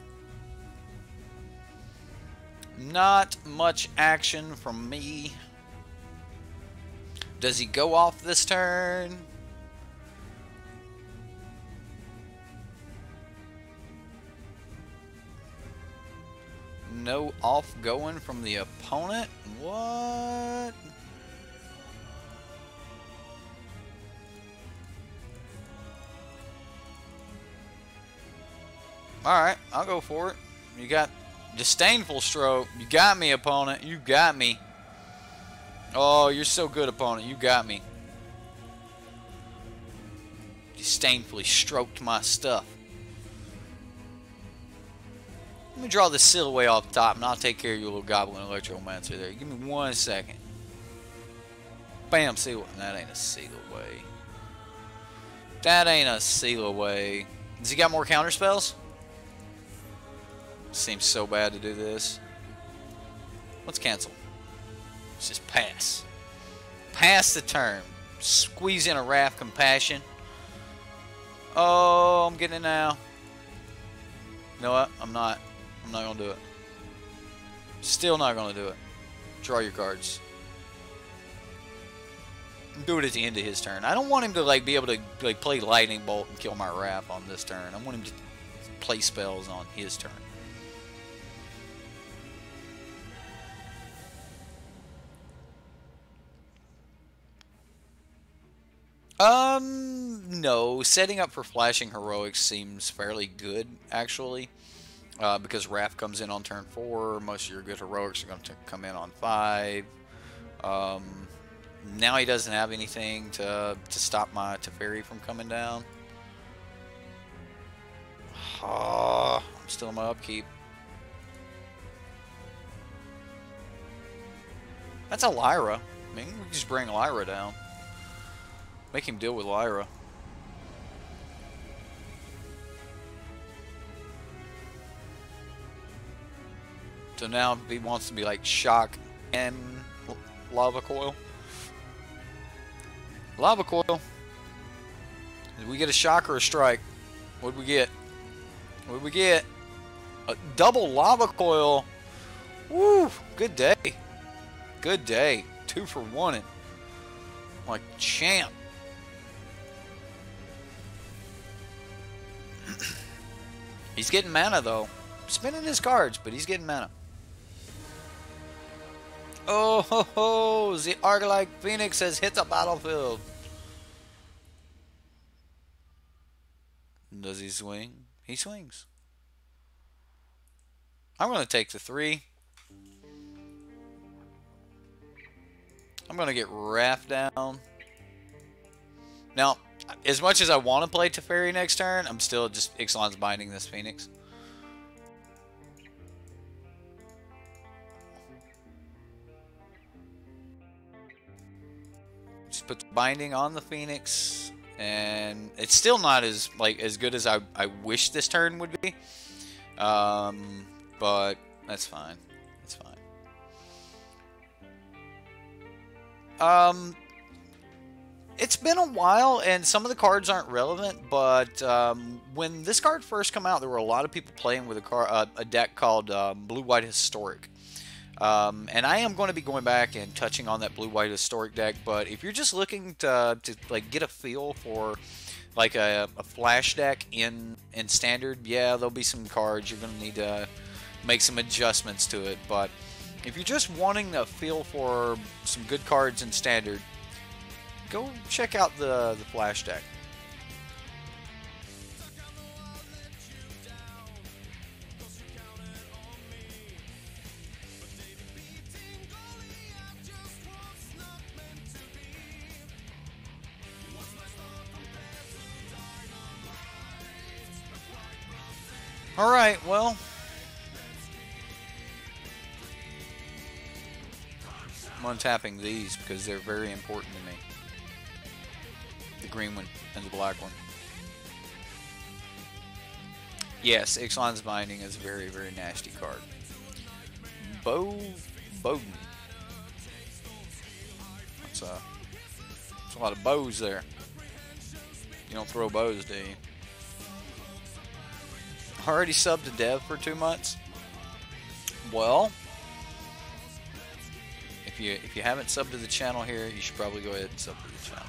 Not much action from me. Does he go off this turn? No off going from the opponent? What? Alright, I'll go for it. You got Disdainful Stroke. You got me, opponent. You got me. Oh, you're so good, opponent. You got me. Disdainfully stroked my stuff. Let me draw the silhouette off the top, and I'll take care of your little goblin electromancer there. Give me 1 second. Bam, seal. That ain't a seal away. That ain't a seal away. Does he got more counter spells? Seems so bad to do this. Let's cancel. Let's just pass. Pass the turn. Squeeze in a Wrath Compassion. Oh, I'm getting it now. You know what? I'm not going to do it. Still not going to do it. Draw your cards. Do it at the end of his turn. I don't want him to like be able to like play Lightning Bolt and kill my Wrath on this turn. I want him to play spells on his turn. No. Setting up for flashing heroics seems fairly good, actually. Because Wrath comes in on turn 4. Most of your good heroics are going to come in on 5. Now he doesn't have anything to stop my Teferi from coming down. I'm still in my upkeep. That's a Lyra. I mean, we can just bring Lyra down. Make him deal with Lyra. So now he wants to be like Shock and Lava Coil. Lava Coil. Did we get a Shock or a Strike? What did we get? What did we get? A double Lava Coil. Woo! Good day. Good day. 2 for 1. Like champ. He's getting mana though. Spinning his cards, but he's getting mana. Oh ho ho! The Arc-like Phoenix has hit the battlefield. Does he swing? He swings. I'm going to take the 3. I'm going to get Wrath down. Now, as much as I want to play Teferi next turn, I'm still just Ixalan's binding this Phoenix. Just put the binding on the Phoenix, and it's still not as good as I wish this turn would be. But that's fine. That's fine. It's been a while, and some of the cards aren't relevant, but when this card first came out, there were a lot of people playing with a deck called Blue-White Historic. And I am going to be going back and touching on that Blue-White Historic deck, but if you're just looking to like get a feel for like a flash deck in Standard, yeah, there'll be some cards you're going to need to make some adjustments to it, but if you're just wanting a feel for some good cards in Standard, go check out the flash deck. Alright, well, I'm untapping these because they're very important to me. The green one and the black one. Yes, Ixalan's Binding is a very, very nasty card. Bowden. That's a lot of bows there. You don't throw bows, do you? Already subbed to Dev for 2 months. Well, if you haven't subbed to the channel here, you should probably go ahead and sub to the channel.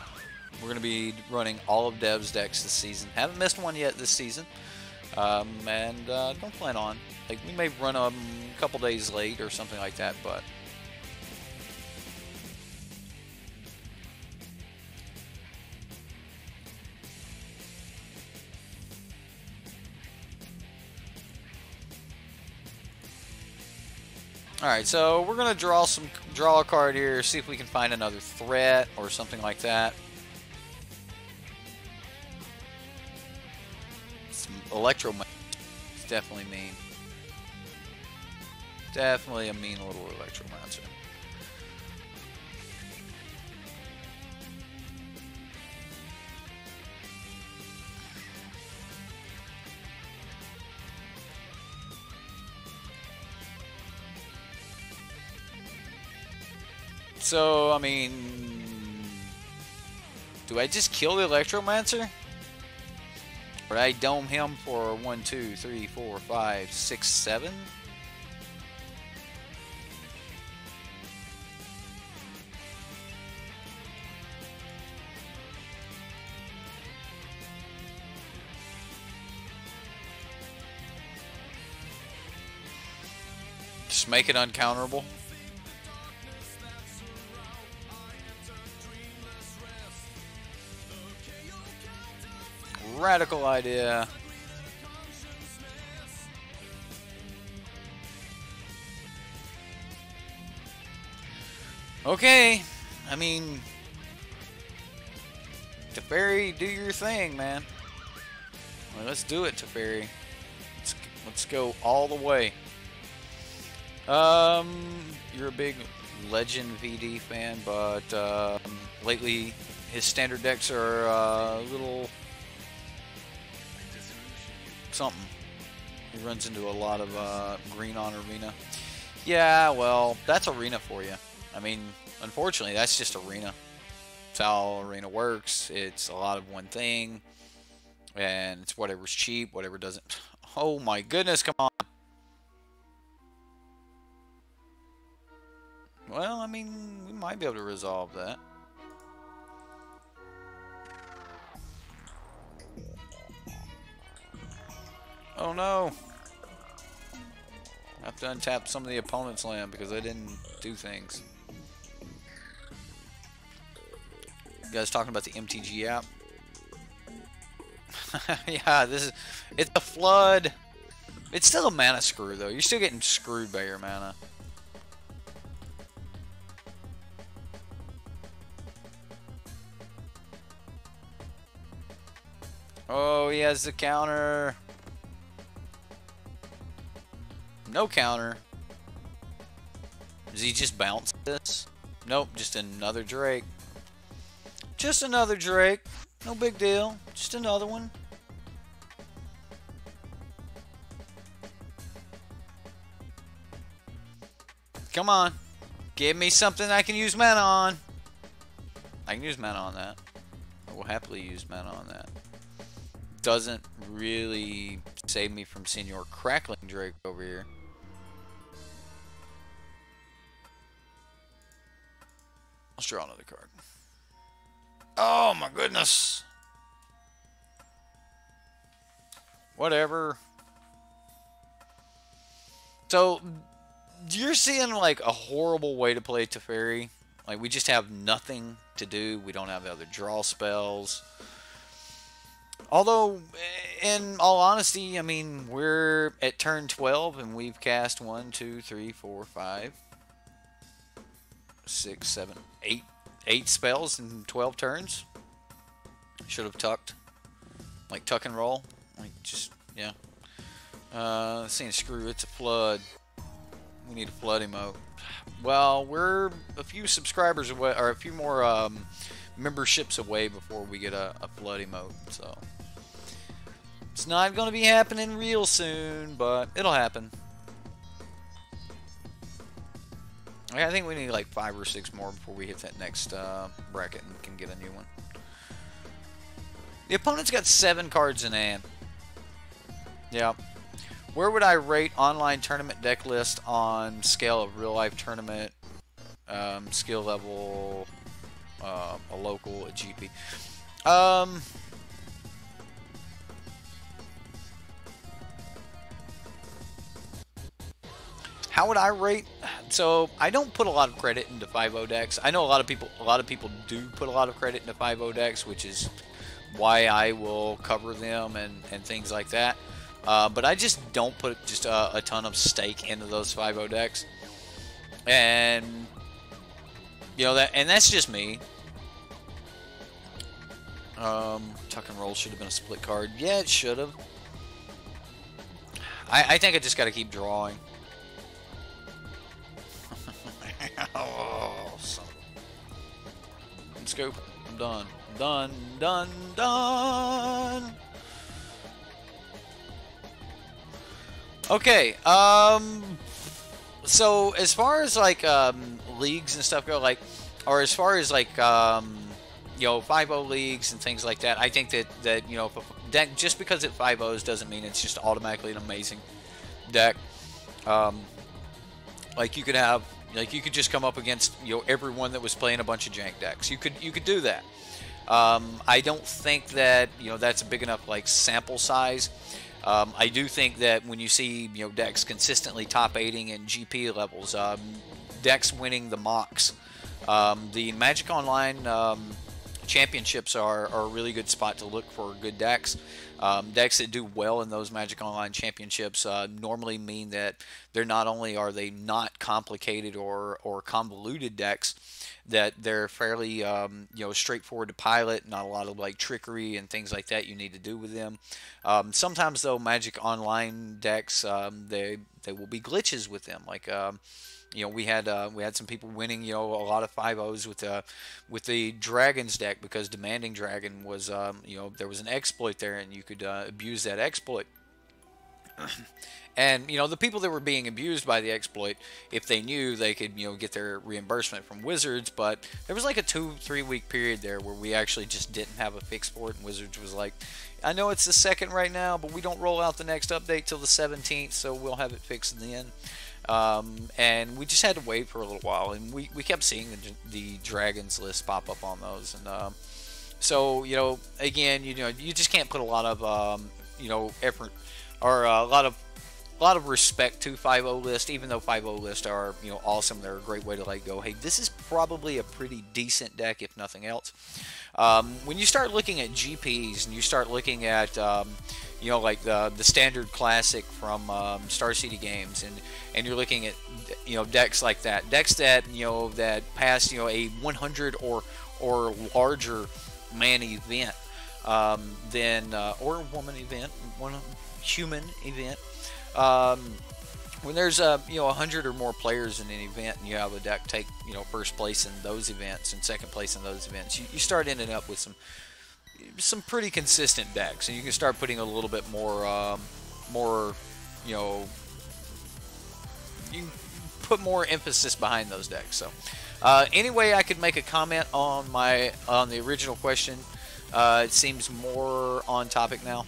We're going to be running all of Dev's decks this season. Haven't missed one yet this season, and don't plan on. Like, we may run a couple days late or something like that, but alright, so we're going to draw a card here, see if we can find another threat or something like that. Some Electro is definitely mean. Definitely a mean little Electromancer. So, I mean, do I just kill the Electromancer? Or I dome him for 1, 2, 3, 4, 5, 6, 7? Just make it uncounterable. Radical idea. Okay, I mean, Teferi, do your thing, man. Well, let's do it, Teferi. Let's go all the way. You're a big Legend VD fan, but lately his standard decks are a little something. He runs into a lot of green on Arena. Yeah, well, that's Arena for you. I mean, unfortunately, that's just Arena. That's how Arena works. It's a lot of one thing, and it's whatever's cheap, whatever doesn't. Oh my goodness, come on. Well, I mean, we might be able to resolve that. Oh no! I have to untap some of the opponent's land because I didn't do things. You guys talking about the MTG app? Yeah, it's a flood. It's still a mana screw though. You're still getting screwed by your mana. Oh, he has the counter. No counter. Does he just bounce this? Nope, just another Drake. Just another Drake. No big deal. Just another one. Come on. Give me something I can use mana on. I can use mana on that. I will happily use mana on that. Doesn't really save me from seeing your crackling Drake over here. Let's draw another card. Oh my goodness. Whatever. So, you're seeing like a horrible way to play Teferi. Like, we just have nothing to do. We don't have other draw spells. Although, in all honesty, I mean, we're at turn 12 and we've cast 1, 2, 3, 4, 5, 6, 7, 8 spells in 12 turns. Should have tucked. Like tuck and roll. Like just, yeah. Seeing screw, it's a flood. We need a flood emote. Well, we're a few subscribers away, or a few more memberships away before we get a flood emote, so. It's not going to be happening real soon, but it'll happen. I think we need like 5 or 6 more before we hit that next bracket and can get a new one. The opponent's got 7 cards in hand. Yeah. Where would I rate online tournament deck list on scale of real life tournament, skill level, a local, a GP? How would I rate? So I don't put a lot of credit into 5.0 decks. I know a lot of people do put a lot of credit into 5.0 decks, which is why I will cover them and things like that. But I just don't put just a ton of stake into those 5.0 decks, and you know that's just me. Tuck and roll should have been a split card. Yeah, it should have. I think I just got to keep drawing. Oh, son of a... Scoop. I'm done. Done. Done. Done. Okay. So as far as like leagues and stuff go, like, or as far as like you know, 5-0 leagues and things like that, I think that you know, deck, just because it 5-0s doesn't mean it's just automatically an amazing deck. Like you could have, like you could just come up against, you know, everyone that was playing a bunch of jank decks. You could do that. I don't think that, you know, that's a big enough like sample size. I do think that when you see, you know, decks consistently top 8ing in GP levels, decks winning the mocks, the Magic Online championships are a really good spot to look for good decks. Decks that do well in those Magic Online championships normally mean that they're not only are they not complicated or convoluted decks, that they're fairly you know, straightforward to pilot, not a lot of like trickery and things like that you need to do with them. Sometimes though, Magic Online decks, they will be glitches with them, like you know, we had some people winning, you know, a lot of 5-0s with the Dragons deck, because Demanding Dragon was you know, there was an exploit there and you could abuse that exploit. And you know, the people that were being abused by the exploit, if they knew, they could, you know, get their reimbursement from Wizards. But there was like a 2-3 week period there where we actually just didn't have a fix for it, and Wizards was like, I know it's the 2nd right now, but we don't roll out the next update till the 17th, so we'll have it fixed then. And we just had to wait for a little while, and we kept seeing the Dragons list pop up on those. And so, you know, again, you know, you just can't put a lot of you know, effort or a lot of respect to 5-0 list, even though 5-0 lists are, you know, awesome. They're a great way to like go, hey, this is probably a pretty decent deck, if nothing else. When you start looking at GPs and you start looking at you know, like the standard classic from Star City Games, and you're looking at, you know, decks like that, decks that, you know, that pass, you know, a 100 or larger man event, then or woman event, one human event. When there's you know, 100 or more players in an event, and you have a deck take, you know, first place in those events and second place in those events, you start ending up with some pretty consistent decks, and you can start putting a little bit more you know, you can put more emphasis behind those decks. So anyway, I could make a comment on the original question. It seems more on topic now.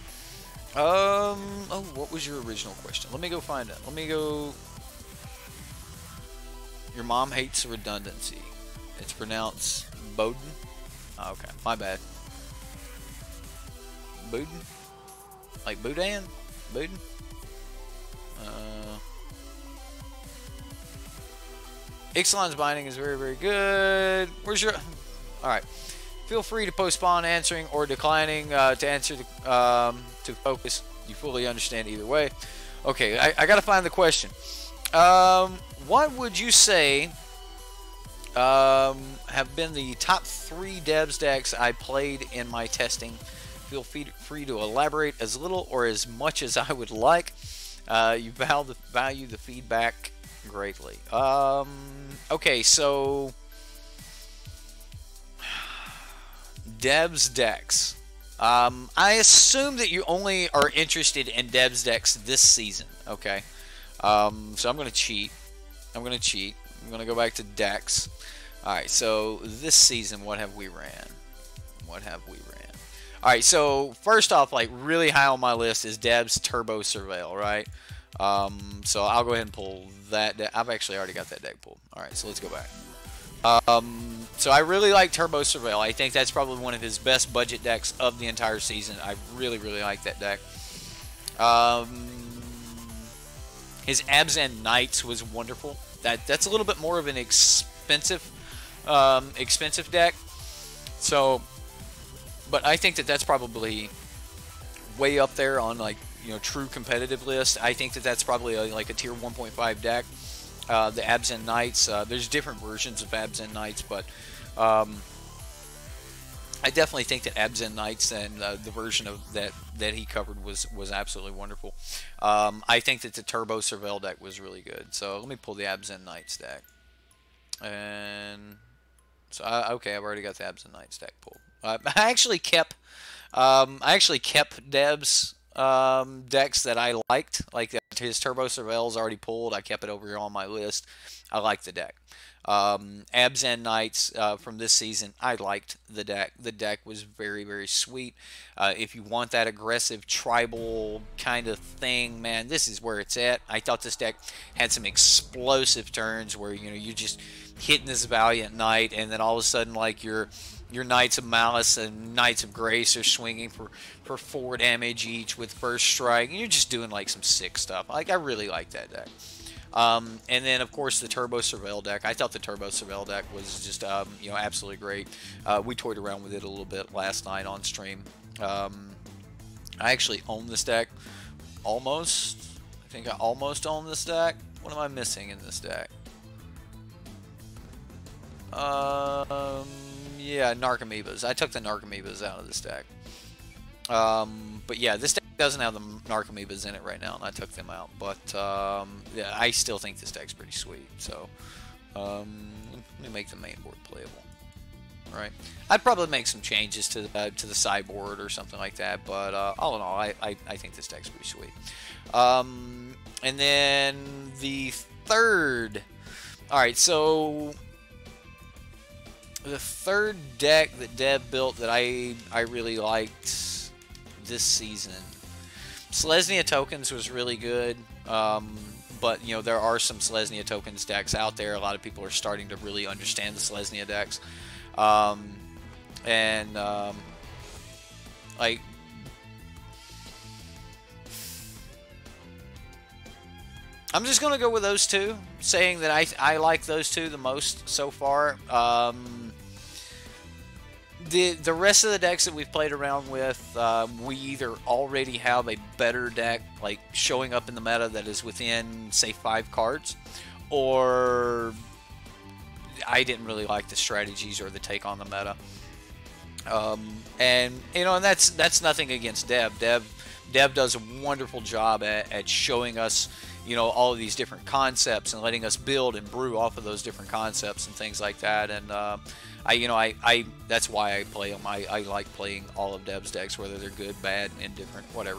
Oh, what was your original question? Let me go find it. Let me go. Your mom hates redundancy. It's pronounced Bowden. Oh, okay, my bad. Bowden? Like Boudin? Bowden? Ixalan's binding is very, very good. Where's your... Alright. Feel free to postpone answering or declining to answer to focus. You fully understand either way. Okay, I gotta find the question. What would you say have been the top 3 devs decks I played in my testing? Feel free to elaborate as little or as much as I would like. You value the feedback greatly. Okay, so devs decks. I assume that you only are interested in devs decks this season. Okay, so I'm gonna cheat. I'm gonna go back to decks. All right, so this season, what have we ran? All right, so first off, like really high on my list is Deb's Turbo Surveil, right? So I'll go ahead and pull that. I've actually already got that deck pulled. All right, so let's go back. So I really like Turbo Surveil. I think that's probably one of his best budget decks of the entire season. I really, really like that deck. His Abzan Knights was wonderful. That's a little bit more of an expensive deck. So, but I think that's probably way up there on, like, you know, true competitive list. I think that's probably like a tier 1.5 deck. The Abzan Knights, there's different versions of Abzan Knights, but I definitely think that Abzan Knights and the version of that he covered was absolutely wonderful. I think that the Turbo Surveil deck was really good. So let me pull the Abzan Knights deck. And so, okay, I've already got the Absent stack pulled. I actually kept Deb's decks that I liked. Like his Turbo Surveil's already pulled. I kept it over here on my list. I like the deck. Abs and Knights from this season, I liked the deck. The deck was very, very sweet. If you want that aggressive tribal kind of thing, man, this is where it's at. I thought this deck had some explosive turns where you're just hitting this Valiant Knight, and then all of a sudden, like your Knights of Malice and Knights of Grace are swinging for 4 damage each with first strike, and you're just doing like some sick stuff. Like, I really like that deck. And then, of course, the Turbo Surveil deck. I thought the Turbo Surveil deck was just, absolutely great. We toyed around with it a little bit last night on stream. I actually own this deck. Almost. I think I almost own this deck. What am I missing in this deck? Yeah, Narcomoebas. I took the Narcomoebas out of this deck. But yeah, this deck doesn't have the Narcomoebas in it right now, and I took them out. But yeah, I still think this deck's pretty sweet. So let me make the main board playable. All right, I'd probably make some changes to the sideboard or something like that. But all in all, I think this deck's pretty sweet. And then the third. All right, so the third deck that Deb built that I really liked this season, Selesnya Tokens was really good, but there are some Selesnya Tokens decks out there. A lot of people are starting to really understand the Selesnya decks, like I'm just going to go with those two, saying that I like those two the most so far. The rest of the decks that we've played around with, we either already have a better deck, like showing up in the meta that is within, say, 5 cards, or I didn't really like the strategies or the take on the meta. And that's nothing against Deb. Deb does a wonderful job at showing us, all of these different concepts and letting us build and brew off of those different concepts and things like that. And I that's why I play them. I like playing all of Deb's decks, whether they're good, bad, indifferent, whatever.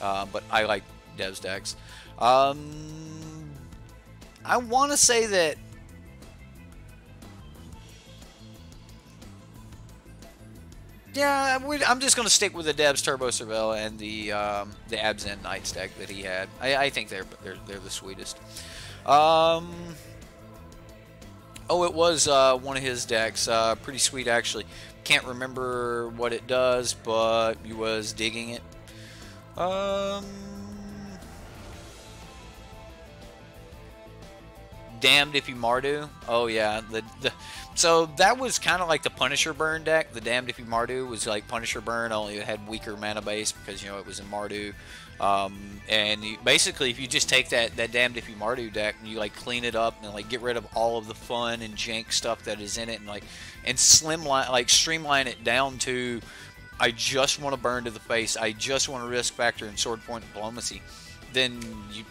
But I like Deb's decks. I want to say that yeah, I'm just going to stick with the Deb's Turbo Surveil and the Absent Knights deck that he had. I think they're the sweetest. Oh, it was one of his decks. Pretty sweet, actually. Can't remember what it does, but he was digging it. Damned If You Mardu. Oh yeah, so that was kind of like the Punisher Burn deck. The Damned If You Mardu was like Punisher Burn, only it had weaker mana base because it was in Mardu. And basically, if you just take that Damned If You Mardu deck and you like clean it up and like get rid of all of the fun and jank stuff that is in it and streamline it down to, I just want to burn to the face, I just want to risk factor and sword point diplomacy, then you.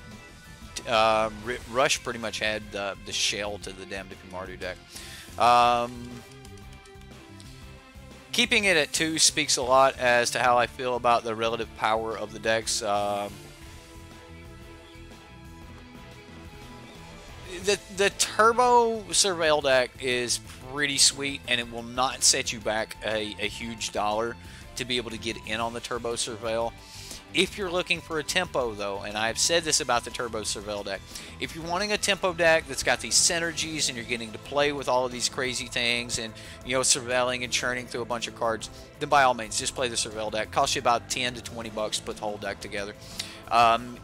Rush pretty much had the shell to the Damned If You Mardu deck. Keeping it at 2 speaks a lot as to how I feel about the relative power of the decks. The Turbo Surveil deck is pretty sweet, and it will not set you back a huge dollar to be able to get in on the Turbo Surveil. If you're looking for a tempo, though, and I've said this about the Turbo Surveil deck, if you're wanting a tempo deck that's got these synergies and you're getting to play with all of these crazy things and, surveilling and churning through a bunch of cards, then by all means, just play the Surveil deck. Costs you about 10 to 20 bucks to put the whole deck together.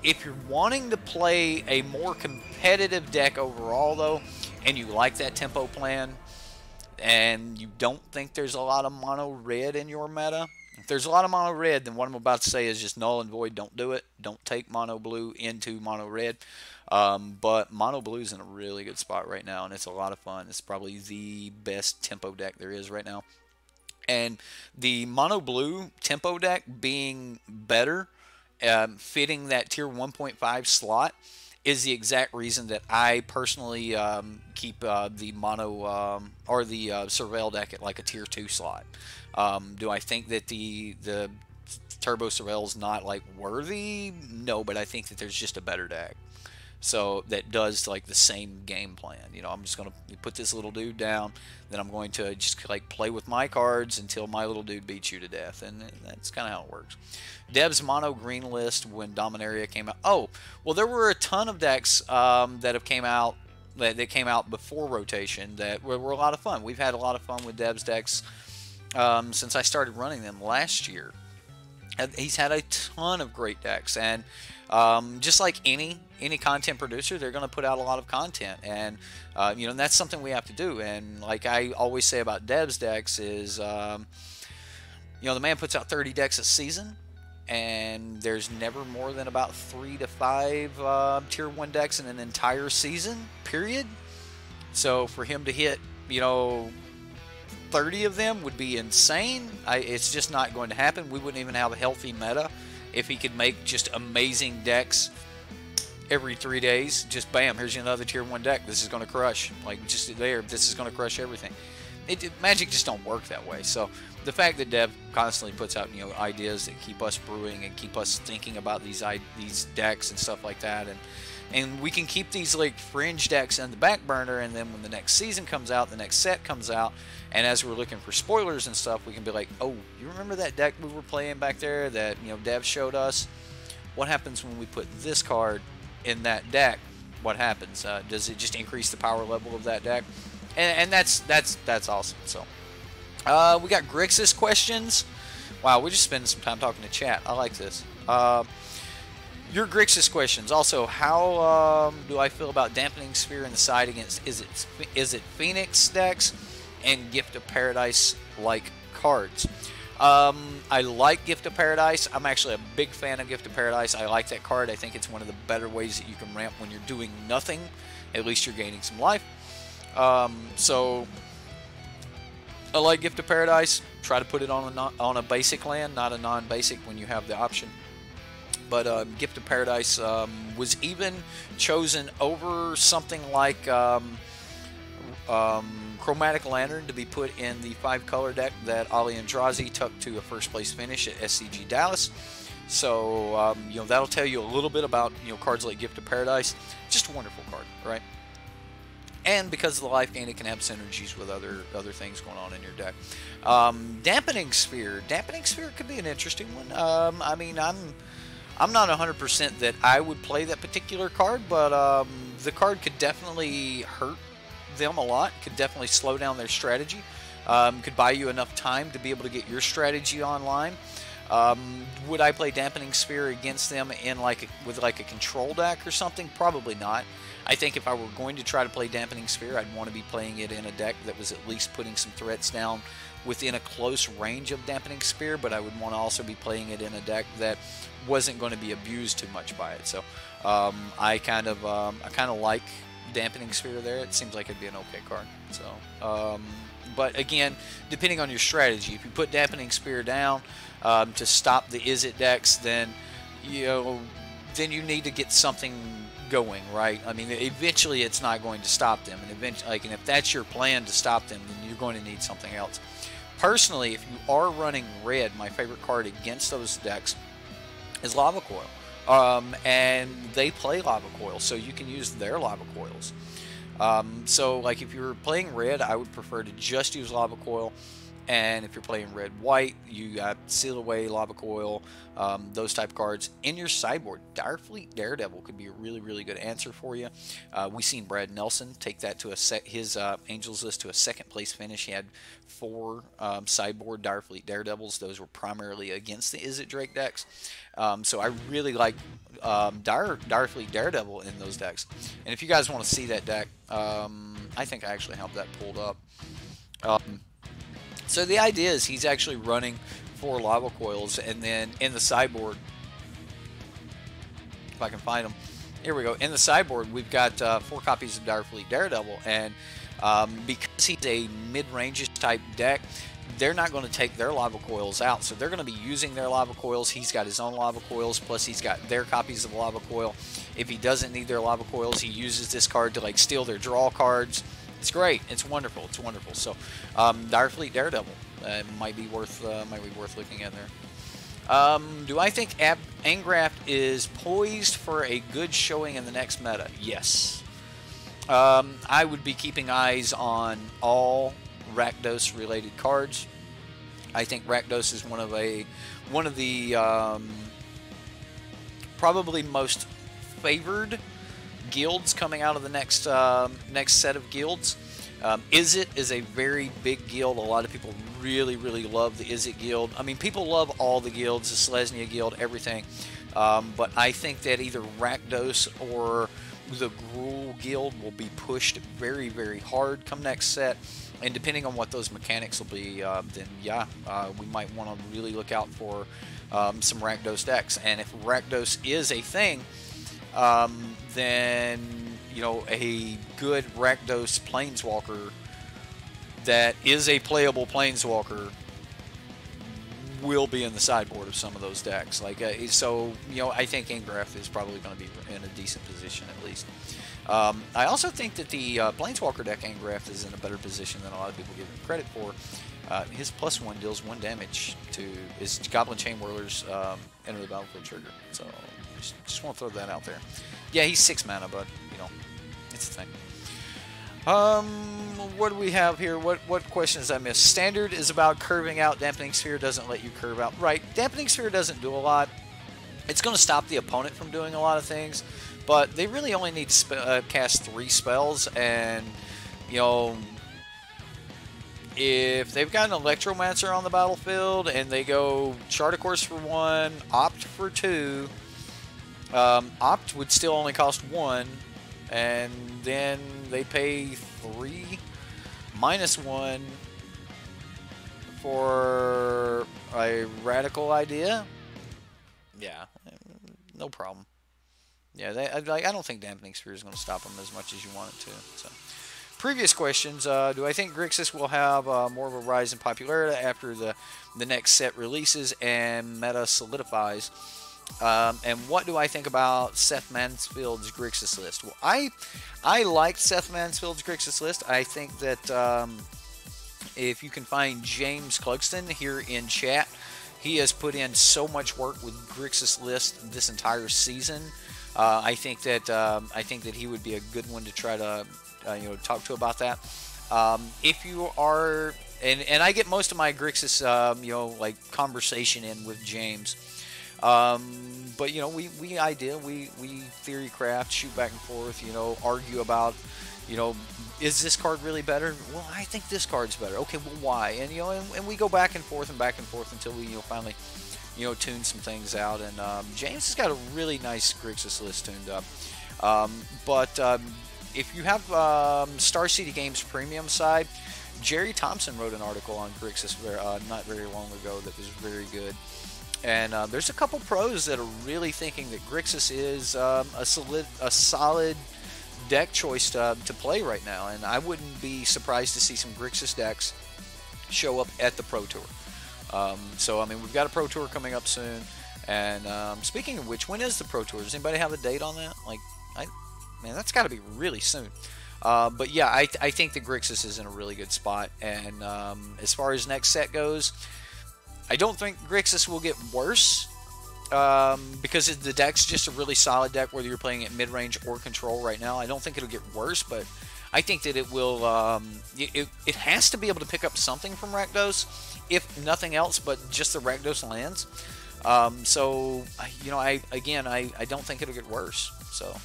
If you're wanting to play a more competitive deck overall, though, and you like that tempo plan, and you don't think there's a lot of mono red in your meta, if there's a lot of mono red, then what I'm about to say is just null and void. Don't do it. Don't take mono blue into mono red. But mono blue is in a really good spot right now, and it's a lot of fun. It's probably the best tempo deck there is right now. And the mono blue tempo deck being better, fitting that tier 1.5 slot, is the exact reason that I personally keep the mono or the Surveil deck at like a tier 2 slot. Do I think that the Turbo Surveil is not like worthy? No, but I think that there's just a better deck. So that does like the same game plan. You know, I'm just going to put this little dude down, then I'm going to just like play with my cards until my little dude beats you to death, and that's kind of how it works. Dev's mono green list when Dominaria came out. Oh, well, there were a ton of decks that have came out that came out before rotation that were a lot of fun. We've had a lot of fun with Dev's decks since I started running them last year. He's had a ton of great decks, and just like any content producer, they're going to put out a lot of content, and you know, and that's something we have to do. And like I always say about Dev's decks is, you know, the man puts out 30 decks a season, and there's never more than about 3 to 5 tier 1 decks in an entire season, period. So for him to hit, you know, 30 of them would be insane. It's just not going to happen. We wouldn't even have a healthy meta if he could make just amazing decks every 3 days. Just bam, here's another tier 1 deck. This is going to crush. Like, just there, this is going to crush everything. Magic just don't work that way. So the fact that Dev constantly puts out, you know, ideas that keep us brewing and keep us thinking about these decks and stuff like that, and we can keep these like fringe decks on the back burner, and then when the next season comes out, the next set comes out, and as we're looking for spoilers and stuff, we can be like, oh, you remember that deck we were playing back there that, you know, Dev showed us? What happens when we put this card in that deck? What happens? Does it just increase the power level of that deck? And that's awesome. So we got Grixis questions. Wow, we're just spending some time talking to chat. I like this. Your Grixis questions. Also, how do I feel about Dampening Sphere in the side against is it Phoenix decks and Gift of Paradise like cards? I like Gift of Paradise. I'm actually a big fan of Gift of Paradise. I like that card. I think it's one of the better ways that you can ramp when you're doing nothing. At least you're gaining some life. So I like Gift of Paradise. Try to put it on a basic land, not a non-basic when you have the option. But Gift of Paradise was even chosen over something like Chromatic Lantern to be put in the 5-color deck that Ali Andrazi took to a first-place finish at SCG Dallas. So you know, that'll tell you a little bit about, you know, cards like Gift of Paradise. Just a wonderful card, right? And because of the life gain, it can have synergies with other things going on in your deck. Dampening Sphere. Dampening Sphere could be an interesting one. I mean, I'm not 100% that I would play that particular card, but the card could definitely hurt them a lot. Could definitely slow down their strategy. Could buy you enough time to be able to get your strategy online. Would I play Dampening Sphere against them in with a control deck or something? Probably not. I think if I were going to try to play Dampening Sphere, I'd want to be playing it in a deck that was at least putting some threats down within a close range of Dampening Sphere, but I would want to also be playing it in a deck that wasn't going to be abused too much by it. So I kind of like Dampening Sphere there. It seems like it'd be an okay card. So, but again, depending on your strategy, if you put Dampening Sphere down to stop the Izzet decks, then you need to get something going, right? I mean, eventually it's not going to stop them, and eventually, and if that's your plan to stop them, then you're going to need something else. Personally, if you are running red, my favorite card against those decks is Lava Coil, and they play Lava Coil, so you can use their Lava Coils. So, like, if you're playing red, I would prefer to just use Lava Coil. And if you're playing red-white, you got Seal Away, Lava Coil, those type of cards. In your sideboard, Direfleet Daredevil could be a really, really good answer for you. We've seen Brad Nelson take that to his Angels list to a second-place finish. He had 4 sideboard Direfleet Daredevils. Those were primarily against the Izzet Drake decks. So I really like Direfleet Daredevil in those decks. And if you guys want to see that deck, I think I actually have that pulled up. So the idea is he's actually running 4 Lava Coils, and then in the sideboard, if I can find them, here we go. In the sideboard, we've got 4 copies of Direfleet Daredevil, and because he's a mid-range type deck, they're not going to take their lava coils out, so they're going to be using their lava coils. He's got his own lava coils, plus he's got their copies of the lava coil. If he doesn't need their lava coils, he uses this card to like steal their draw cards. It's great. It's wonderful. It's wonderful. So Direfleet Daredevil might be worth looking at there. Do I think Angraft is poised for a good showing in the next meta? Yes. I would be keeping eyes on all Rakdos related cards. I think Rakdos is one of the probably most favored guilds coming out of the next set of guilds. Izzet is a very big guild. A lot of people really love the Izzet guild. I mean, people love all the guilds, the Selesnya guild, everything. But I think that either Rakdos or the Gruul guild will be pushed very hard come next set. And depending on what those mechanics will be, then yeah, we might want to really look out for some Rakdos decks. And if Rakdos is a thing, then, you know, a good Rakdos Planeswalker that is a playable Planeswalker will be in the sideboard of some of those decks. Like, so, you know, I think Angraft is probably going to be in a decent position at least. I also think that the Planeswalker deck Angraft is in a better position than a lot of people give him credit for. His +1 deals 1 damage to his Goblin Chain Whirlers enter the battlefield trigger. So just want to throw that out there. Yeah, he's 6 mana, but you know, it's a thing. What do we have here? What questions I missed? Standard is about curving out. Dampening Sphere doesn't let you curve out. Right, Dampening Sphere doesn't do a lot. It's going to stop the opponent from doing a lot of things, but they really only need to cast 3 spells, and you know, if they've got an Electromancer on the battlefield and they go Chart a Course for 1, Opt for 2, Opt would still only cost 1, and then they pay 3 -1 for a Radical Idea. Yeah, no problem. Yeah, I don't think Dampening Sphere is going to stop them as much as you want it to. So, previous questions: do I think Grixis will have more of a rise in popularity after the next set releases and meta solidifies? And what do I think about Seth Mansfield's Grixis list? Well, I liked Seth Mansfield's Grixis list. I think that if you can find James Clugston here in chat, he has put in so much work with Grixis list this entire season. I think that he would be a good one to try to you know, talk to about that. If you are, and I get most of my Grixis you know, like conversation in with James. But you know, we theory craft, shoot back and forth, you know, argue about, you know, is this card really better? Well, I think this card's better. Okay, well, why? And you know, and we go back and forth until we, you know, finally, you know, tune some things out. And James has got a really nice Grixis list tuned up. But if you have Star City Games Premium side, Jerry Thompson wrote an article on Grixis not very long ago that was very good. And there's a couple pros that are really thinking that Grixis is a solid deck choice to play right now. And I wouldn't be surprised to see some Grixis decks show up at the Pro Tour. So, I mean, we've got a Pro Tour coming up soon. And speaking of which, when is the Pro Tour? Does anybody have a date on that? Like, man, that's got to be really soon. But yeah, I think that Grixis is in a really good spot. And as far as next set goes, I don't think Grixis will get worse because the deck's just a really solid deck, whether you're playing at mid-range or control right now. I don't think it'll get worse, but I think that it will. It has to be able to pick up something from Rakdos, if nothing else, but just the Rakdos lands. So, you know, I don't think it'll get worse. So,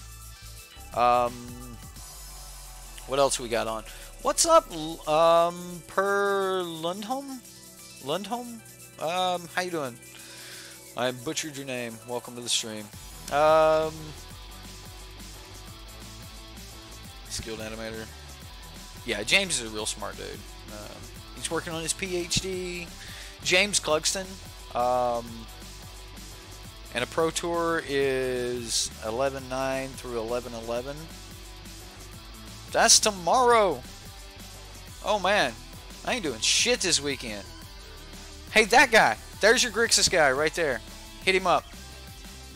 what else we got on? What's up, Per Lundholm? Lundholm? How you doing? I butchered your name. Welcome to the stream. Skilled animator. Yeah, James is a real smart dude. He's working on his PhD. James Clugston. And a Pro Tour is 11/9 through 11/11. That's tomorrow. Oh man. I ain't doing shit this weekend. Hey, that guy. There's your Grixis guy right there. Hit him up.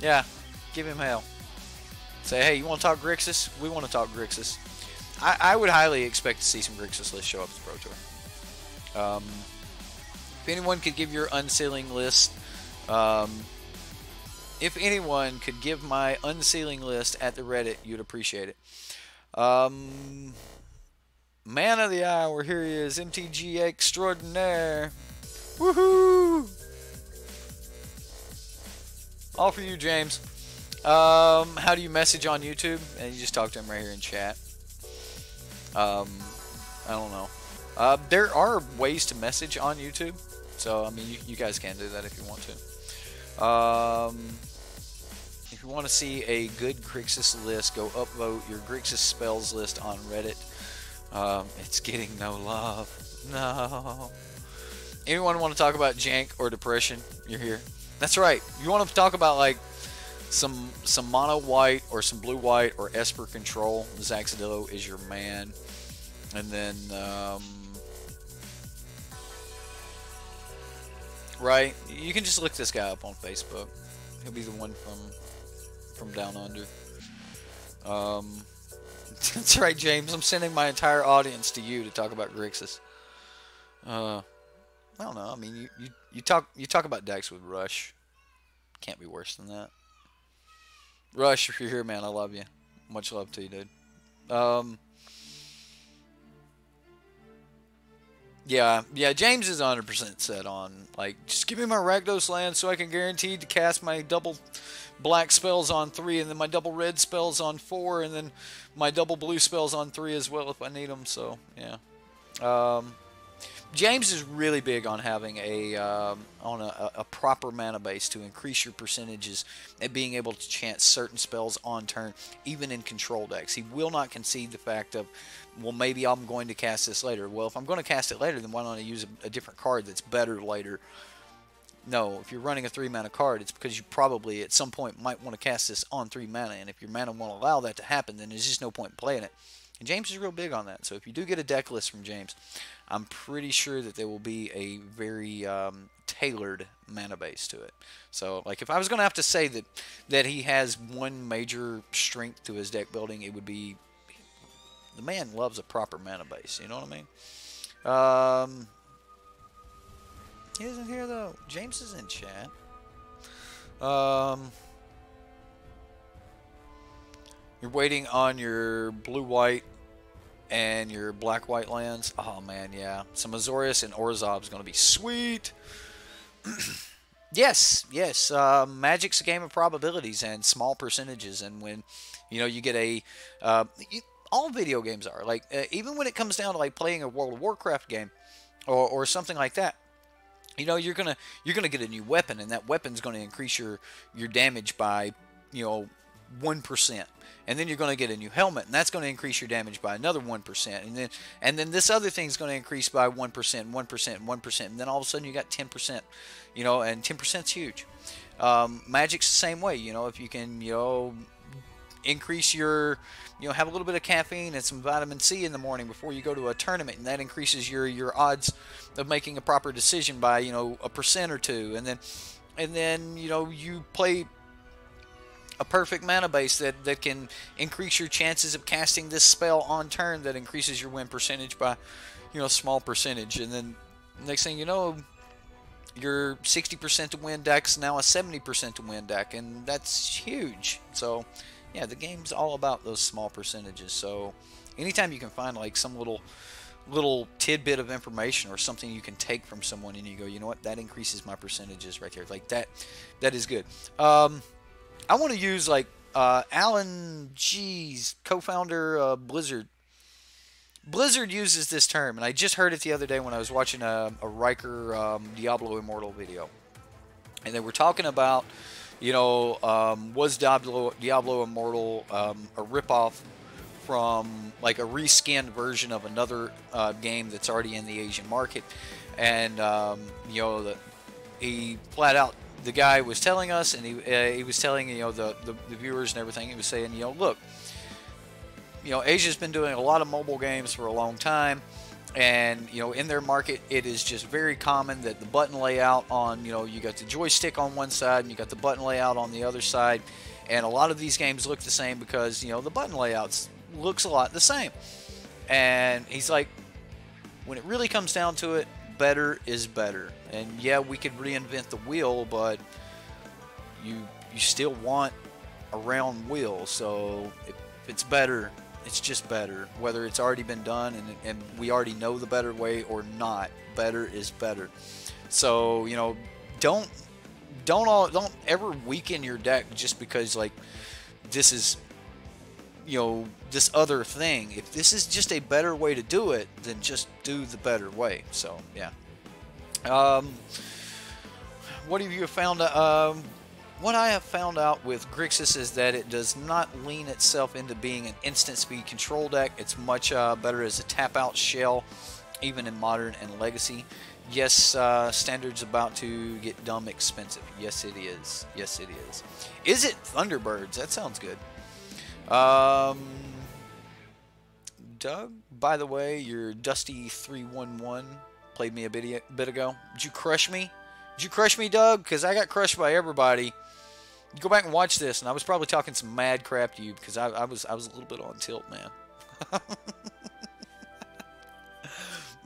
Yeah, give him hell. Say, hey, you want to talk Grixis? We want to talk Grixis. I would highly expect to see some Grixis lists show up at the Pro Tour. If anyone could give your unsealing list, if anyone could give my unsealing list at the Reddit, you'd appreciate it. Man of the hour, here he is, MTG extraordinaire. Woohoo! All for you, James. How do you message on YouTube? And you just talk to him right here in chat. I don't know. There are ways to message on YouTube, so I mean, you guys can do that if you want to. If you want to see a good Grixis list, go upvote your Grixis spells list on Reddit. It's getting no love. No. Anyone want to talk about jank or depression? You're here. That's right. You want to talk about like some mono white or some blue white or Esper control? Zaxadillo is your man. And then right, you can just look this guy up on Facebook. He'll be the one from down under. That's right, James. I'm sending my entire audience to you to talk about Grixis. I don't know. I mean, you talk about decks with Rush. Can't be worse than that. Rush, if you're here, man, I love you. Much love to you, dude. Yeah, James is 100% set on, like, just give me my Rakdos land so I can guarantee to cast my double black spells on 3, and then my double red spells on 4, and then my double blue spells on 3 as well if I need them, so, yeah. James is really big on having a proper mana base to increase your percentages and being able to chant certain spells on turn, even in control decks. He will not concede the fact of, well, maybe I'm going to cast this later. Well, if I'm going to cast it later, then why don't I use a different card that's better later? No, if you're running a 3-mana card, it's because you probably at some point might want to cast this on 3 mana, and if your mana won't allow that to happen, then there's just no point in playing it. And James is real big on that. So if you do get a deck list from James, I'm pretty sure that there will be a very tailored mana base to it. So, like, if I was going to have to say that he has one major strength to his deck building, it would be the man loves a proper mana base. You know what I mean? He isn't here, though. James is in chat. You're waiting on your blue-white and your black-white lands. Oh, man, yeah. Some Azorius and Orzhov is going to be sweet. Yes. Magic's a game of probabilities and small percentages. And when, you get a... all video games are. Like, even when it comes down to, like, playing a World of Warcraft game or something like that, you're gonna get a new weapon, and that weapon's going to increase your damage by 1%, and then you're going to get a new helmet, and that's going to increase your damage by another 1%, and then this other thing's going to increase by 1%, 1%, 1%, and then all of a sudden you got 10%, and 10%'s huge. Magic's the same way. If you can increase your have a little bit of caffeine and some vitamin C in the morning before you go to a tournament, and that increases your odds of making a proper decision by 1% or 2%, and then you play a perfect mana base that can increase your chances of casting this spell on turn, that increases your win percentage by a small percentage, and then next thing you know, your 60% to win deck's now a 70% to win deck, and that's huge. So yeah, the game's all about those small percentages. So anytime you can find like some little tidbit of information or something you can take from someone, and you go, you know what, that increases my percentages right there, like that is good. I want to use like Alan G's co-founder Blizzard. Blizzard uses this term, and I just heard it the other day when I was watching a Riker Diablo Immortal video, and they were talking about was Diablo Immortal a ripoff from like a reskinned version of another game that's already in the Asian market, and he flat out, the guy was telling us, and he was telling the viewers and everything, he was saying, look, Asia's been doing a lot of mobile games for a long time, And you know, in their market, it is just very common that the button layout on, you know, you got the joystick on one side and you got the button layout on the other side, and a lot of these games look the same because, you know, the button layouts looks a lot the same. And he's like, when it really comes down to it, better is better. And yeah, we could reinvent the wheel, but you still want a round wheel. So if it's better, it's just better, whether it's already been done and we already know the better way or not. Better is better. So, you know, don't ever weaken your deck just because, like, this is, you know, this other thing. If this is just a better way to do it, then just do the better way. So yeah. What have you found? What I have found out with Grixis is that it does not lean itself into being an instant speed control deck. It's much better as a tap out shell, even in Modern and Legacy. Yes, Standard's about to get dumb expensive. Yes, it is. Yes, it is. Is it Thunderbirds? That sounds good. Doug, by the way, your Dusty311 played me a bit ago. Did you crush me? Did you crush me, Doug? Because I got crushed by everybody. You go back and watch this, and I was probably talking some mad crap to you because I was a little bit on tilt, man.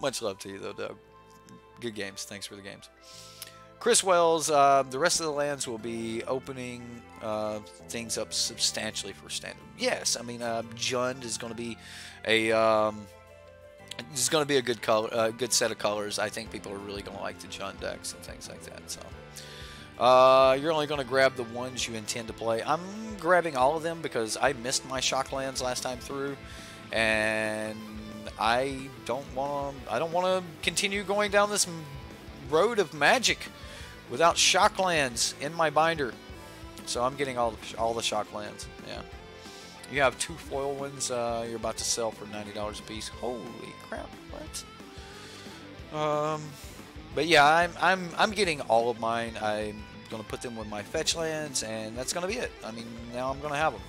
Much love to you, though, Doug. Good games. Thanks for the games. Chris Wells, the rest of the lands will be opening things up substantially for Standard. Yes, I mean, Jund is going to be a good color, good set of colors. I think people are really going to like the Jund decks and things like that. So you're only going to grab the ones you intend to play. I'm grabbing all of them because I missed my shock lands last time through, and I don't want to continue going down this road of Magic without shock lands in my binder. So I'm getting all the shock lands. Yeah. You have 2 foil ones you're about to sell for $90 a piece. Holy crap! What? But yeah, I'm getting all of mine. I'm gonna put them with my fetch lands, and that's gonna be it. I mean, now I'm gonna have them.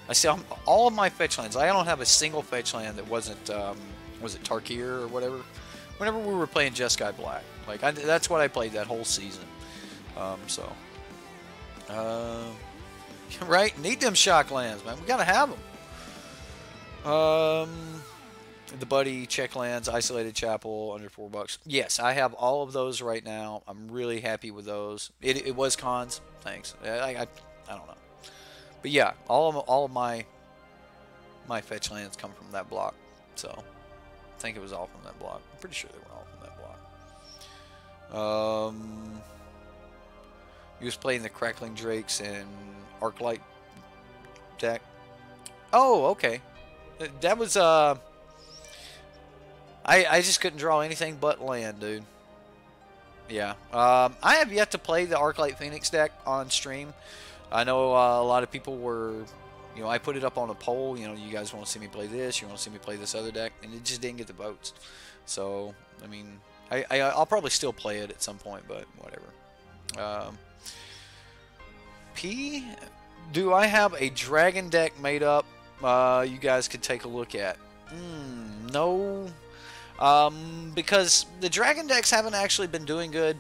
I see all of my fetch lands. I don't have a single fetch land that wasn't was it Tarkir or whatever. Whenever we were playing Jeskai Black, like that's what I played that whole season. Right, need them shock lands, man. We gotta have them. The Buddy, Check Lands, Isolated Chapel, under $4. Yes, I have all of those right now. I'm really happy with those. It was cons. Thanks. I don't know, but yeah, all of my fetch lands come from that block. So I think it was all from that block. I'm pretty sure they were all from that block. He was playing the Crackling Drakes and Arclight deck. Oh, okay. That was I just couldn't draw anything but land, dude. Yeah. I have yet to play the Arclight Phoenix deck on stream. I know a lot of people were, you know, I put it up on a poll. You know, you guys want to see me play this? You want to see me play this other deck? And it just didn't get the votes. So, I mean, I'll probably still play it at some point, but whatever. Do I have a dragon deck made up you guys could take a look at? No. Because the dragon decks haven't actually been doing good.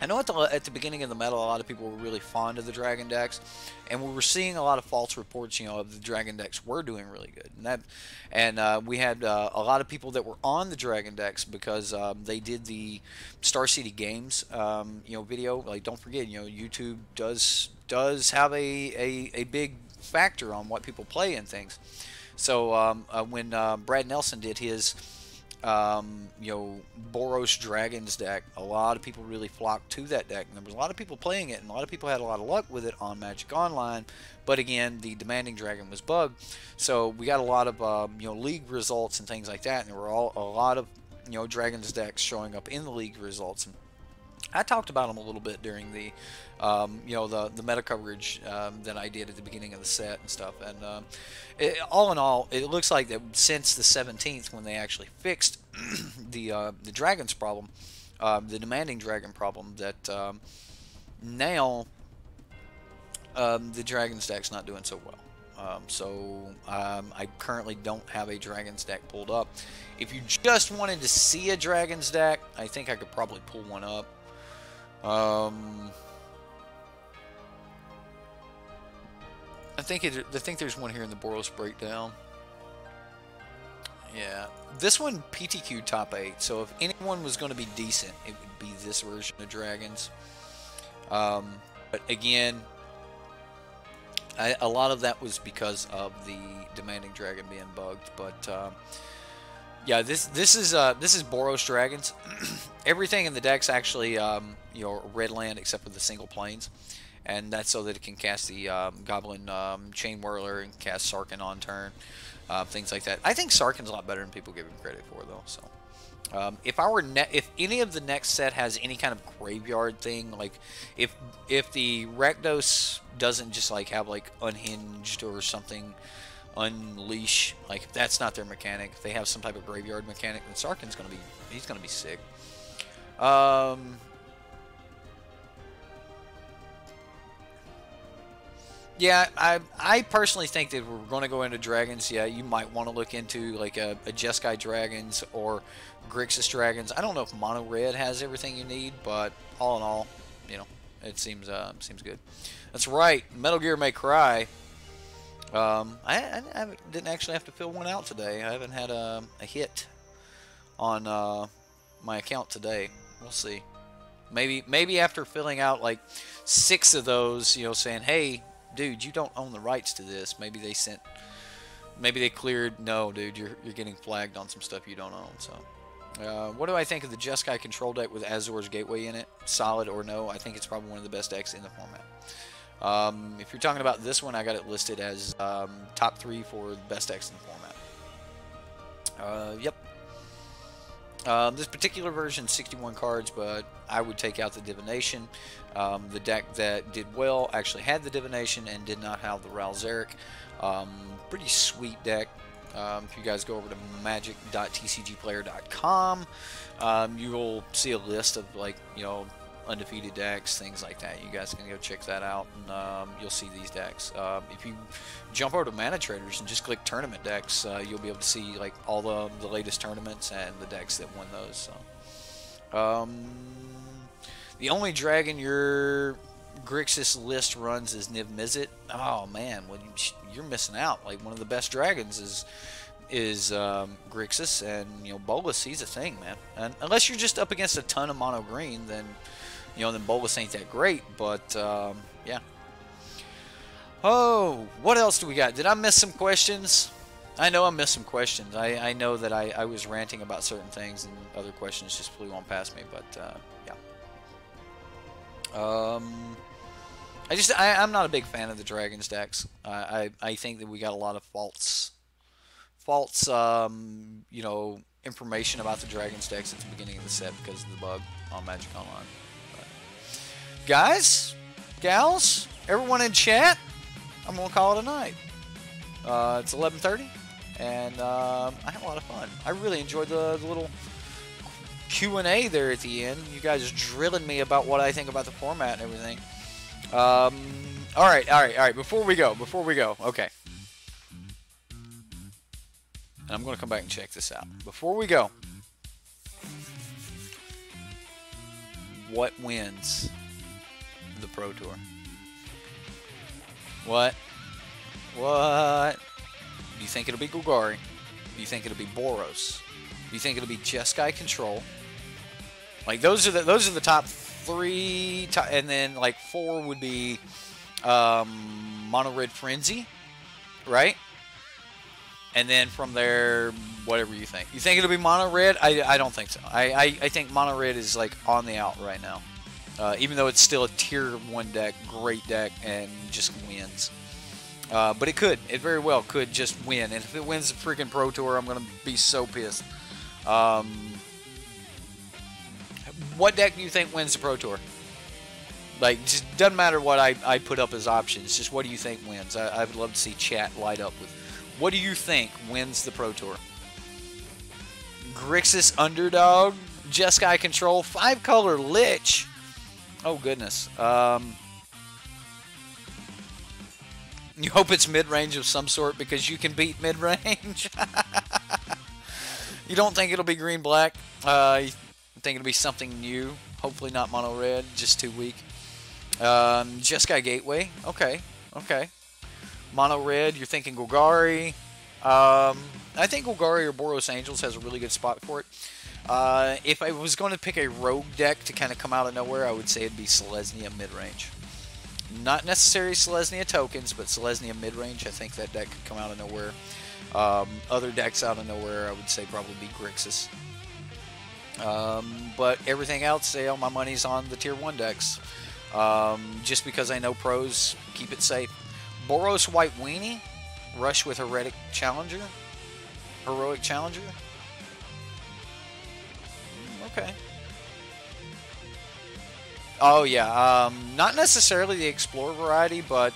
I know at the beginning of the meta, a lot of people were really fond of the dragon decks, and we were seeing a lot of false reports, you know, of the dragon decks were doing really good, and we had a lot of people that were on the dragon decks because they did the Star City Games, you know, video. Like, don't forget, you know, YouTube does have a big factor on what people play and things. So when Brad Nelson did his you know, Boros Dragons deck, a lot of people really flocked to that deck, and there was a lot of people playing it, and a lot of people had a lot of luck with it on Magic Online. But again, the Demanding Dragon was bugged, so we got a lot of you know, league results and things like that, and there were a lot of, you know, Dragons decks showing up in the league results. And I talked about them a little bit during the you know, the meta coverage that I did at the beginning of the set and stuff. And all in all, it looks like that since the 17th, when they actually fixed the Dragons problem, the Demanding Dragon problem, that now the Dragons deck's not doing so well. I currently don't have a Dragons deck pulled up. If you just wanted to see a Dragons deck, I think I could probably pull one up. I think there's one here in the Boros breakdown. Yeah, this one PTQ top 8. So if anyone was going to be decent, it would be this version of Dragons. But again, a lot of that was because of the Demanding Dragon being bugged. But yeah, this is Boros Dragons. Everything in the deck's actually you know, red land except for the single planes, and that's so that it can cast the Goblin Chain Whirler and cast Sarkhan on turn, things like that. I think Sarkhan's a lot better than people give him credit for, though. So if any of the next set has any kind of graveyard thing, like if the Rakdos doesn't just like have like Unhinged or something, Unleash, like if that's not their mechanic, if they have some type of graveyard mechanic, then Sarkhan's gonna be sick. Yeah, I personally think that we're going to go into Dragons. Yeah, you might want to look into like a Jeskai Dragons or Grixis Dragons. I don't know if Mono Red has everything you need, but all in all, you know, it seems good. That's right, Metal Gear May Cry. I didn't actually have to fill one out today. I haven't had a hit on my account today. We'll see. Maybe after filling out like 6 of those, you know, saying, hey, dude, you don't own the rights to this. Maybe they cleared. No, dude, you're getting flagged on some stuff you don't own. So, what do I think of the Jeskai control deck with Azor's Gateway in it? Solid or no? I think it's probably one of the best decks in the format. If you're talking about this one, I got it listed as top 3 for the best decks in the format. Yep. This particular version, 61 cards, but I would take out the Divination. The deck that did well actually had the Divination and did not have the Ralzeric. Pretty sweet deck. If you guys go over to magic.tcgplayer.com, you will see a list of, like, you know, undefeated decks, things like that. You guys can go check that out, and you'll see these decks. If you jump over to manatraders and just click tournament decks, you'll be able to see like all the latest tournaments and the decks that won those. So, the only dragon your Grixis list runs is Niv Mizzet. Oh man, well, you're missing out. Like, one of the best dragons is Grixis, and you know, Bolas, he's a thing, man. And unless you're just up against a ton of mono green, then you know, then Bolas ain't that great. But yeah. Oh, what else do we got? Did I miss some questions? I know I missed some questions. I know that I was ranting about certain things and other questions just flew on past me. But yeah. I'm not a big fan of the Dragons decks. I think that we got a lot of false you know, information about the Dragons decks at the beginning of the set because of the bug on Magic Online. But, guys, gals, everyone in chat, I'm gonna call it a night. It's 11:30, and I had a lot of fun. I really enjoyed the little Q&A there at the end. You guys are drilling me about what I think about the format and everything. All right. Before we go, okay. And I'm going to come back and check this out. Before we go, what wins the Pro Tour? What? Do you think it'll be Golgari? Do you think it'll be Boros? Do you think it'll be Jeskai Control? Like, those are the top 3, and then like 4 would be Mono Red Frenzy, right? And then from there, whatever you think. You think it'll be Mono Red? I don't think so. I think Mono Red is like on the out right now. Even though it's still a tier 1 deck, great deck, and just wins. But it very well could just win. And if it wins the freaking Pro Tour, I'm going to be so pissed. What deck do you think wins the Pro Tour? Like, just doesn't matter what I put up as options. Just what do you think wins? I would love to see chat light up with, what do you think wins the Pro Tour? Grixis Underdog, Jeskai Control, 5-color Lich. Oh goodness. You hope it's mid-range of some sort because you can beat mid-range. You don't think it'll be green-black? You think it'll be something new? Hopefully not mono-red, just too weak. Jeskai Gateway. Okay, okay. Mono-red, you're thinking Golgari. I think Golgari or Boros Angels has a really good spot for it. If I was going to pick a rogue deck to kind of come out of nowhere, I would say it'd be Selesnya mid-range. Not necessarily Selesnya tokens, but Selesnya mid-range. I think that deck could come out of nowhere. Other decks out of nowhere, I would say probably be Grixis. But everything else, all my money's on the Tier 1 decks. Just because I know pros, keep it safe. Boros White Weenie, Rush with Heroic Challenger. Okay. Oh yeah, not necessarily the Explorer variety, but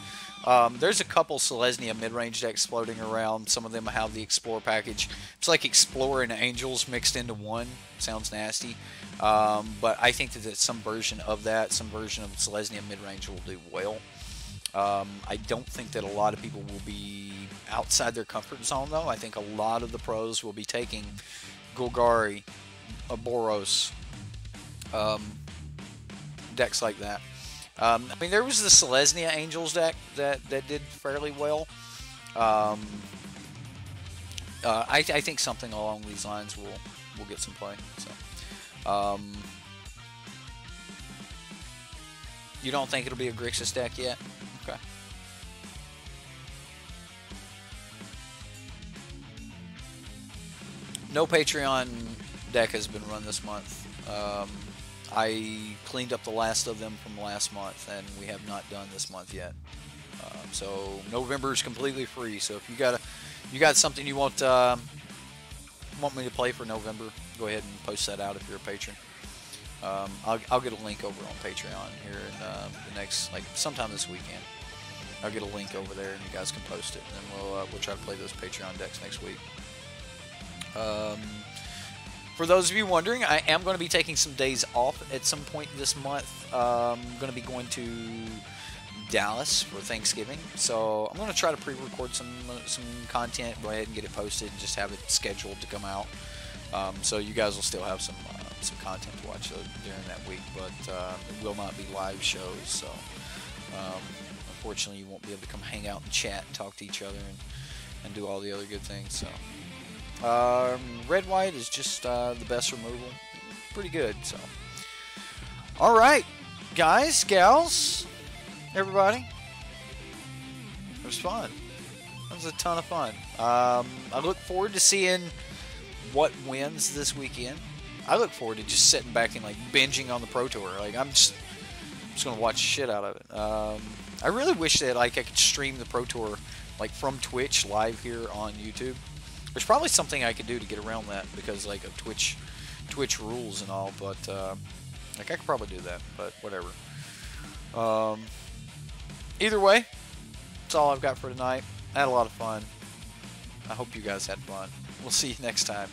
there's a couple Selesnya mid-range decks floating around. Some of them have the Explorer package. It's like Explorer and Angels mixed into one. Sounds nasty. But I think that some version of that, some version of Selesnya mid-range will do well. I don't think that a lot of people will be outside their comfort zone, though. I think a lot of the pros will be taking Golgari, Boros, decks like that. I mean, there was the Selesnya Angels deck that did fairly well. I think something along these lines will get some play. So, you don't think it'll be a Grixis deck yet? Okay. No Patreon deck has been run this month. I cleaned up the last of them from last month, and we have not done this month yet. So November is completely free. So if you got something you want me to play for November, go ahead and post that out if you're a patron. I'll get a link over on Patreon here in the next, like, sometime this weekend. I'll get a link over there, and you guys can post it, and then we'll try to play those Patreon decks next week. For those of you wondering, I am going to be taking some days off at some point this month. I'm going to be going to Dallas for Thanksgiving, so I'm going to try to pre-record some content, go ahead and get it posted, and just have it scheduled to come out. So you guys will still have some content to watch during that week, but it will not be live shows. So unfortunately, you won't be able to come hang out and chat and talk to each other and do all the other good things. So. Red White is just the best removal. Pretty good. So, all right, guys, gals, everybody. It was fun. It was a ton of fun. I look forward to seeing what wins this weekend. I look forward to just sitting back and like binging on the Pro Tour. Like I'm just gonna watch the shit out of it. I really wish that like I could stream the Pro Tour like from Twitch live here on YouTube. There's probably something I could do to get around that because like of Twitch rules and all, but like I could probably do that, but whatever. Either way, that's all I've got for tonight. I had a lot of fun. I hope you guys had fun. We'll see you next time.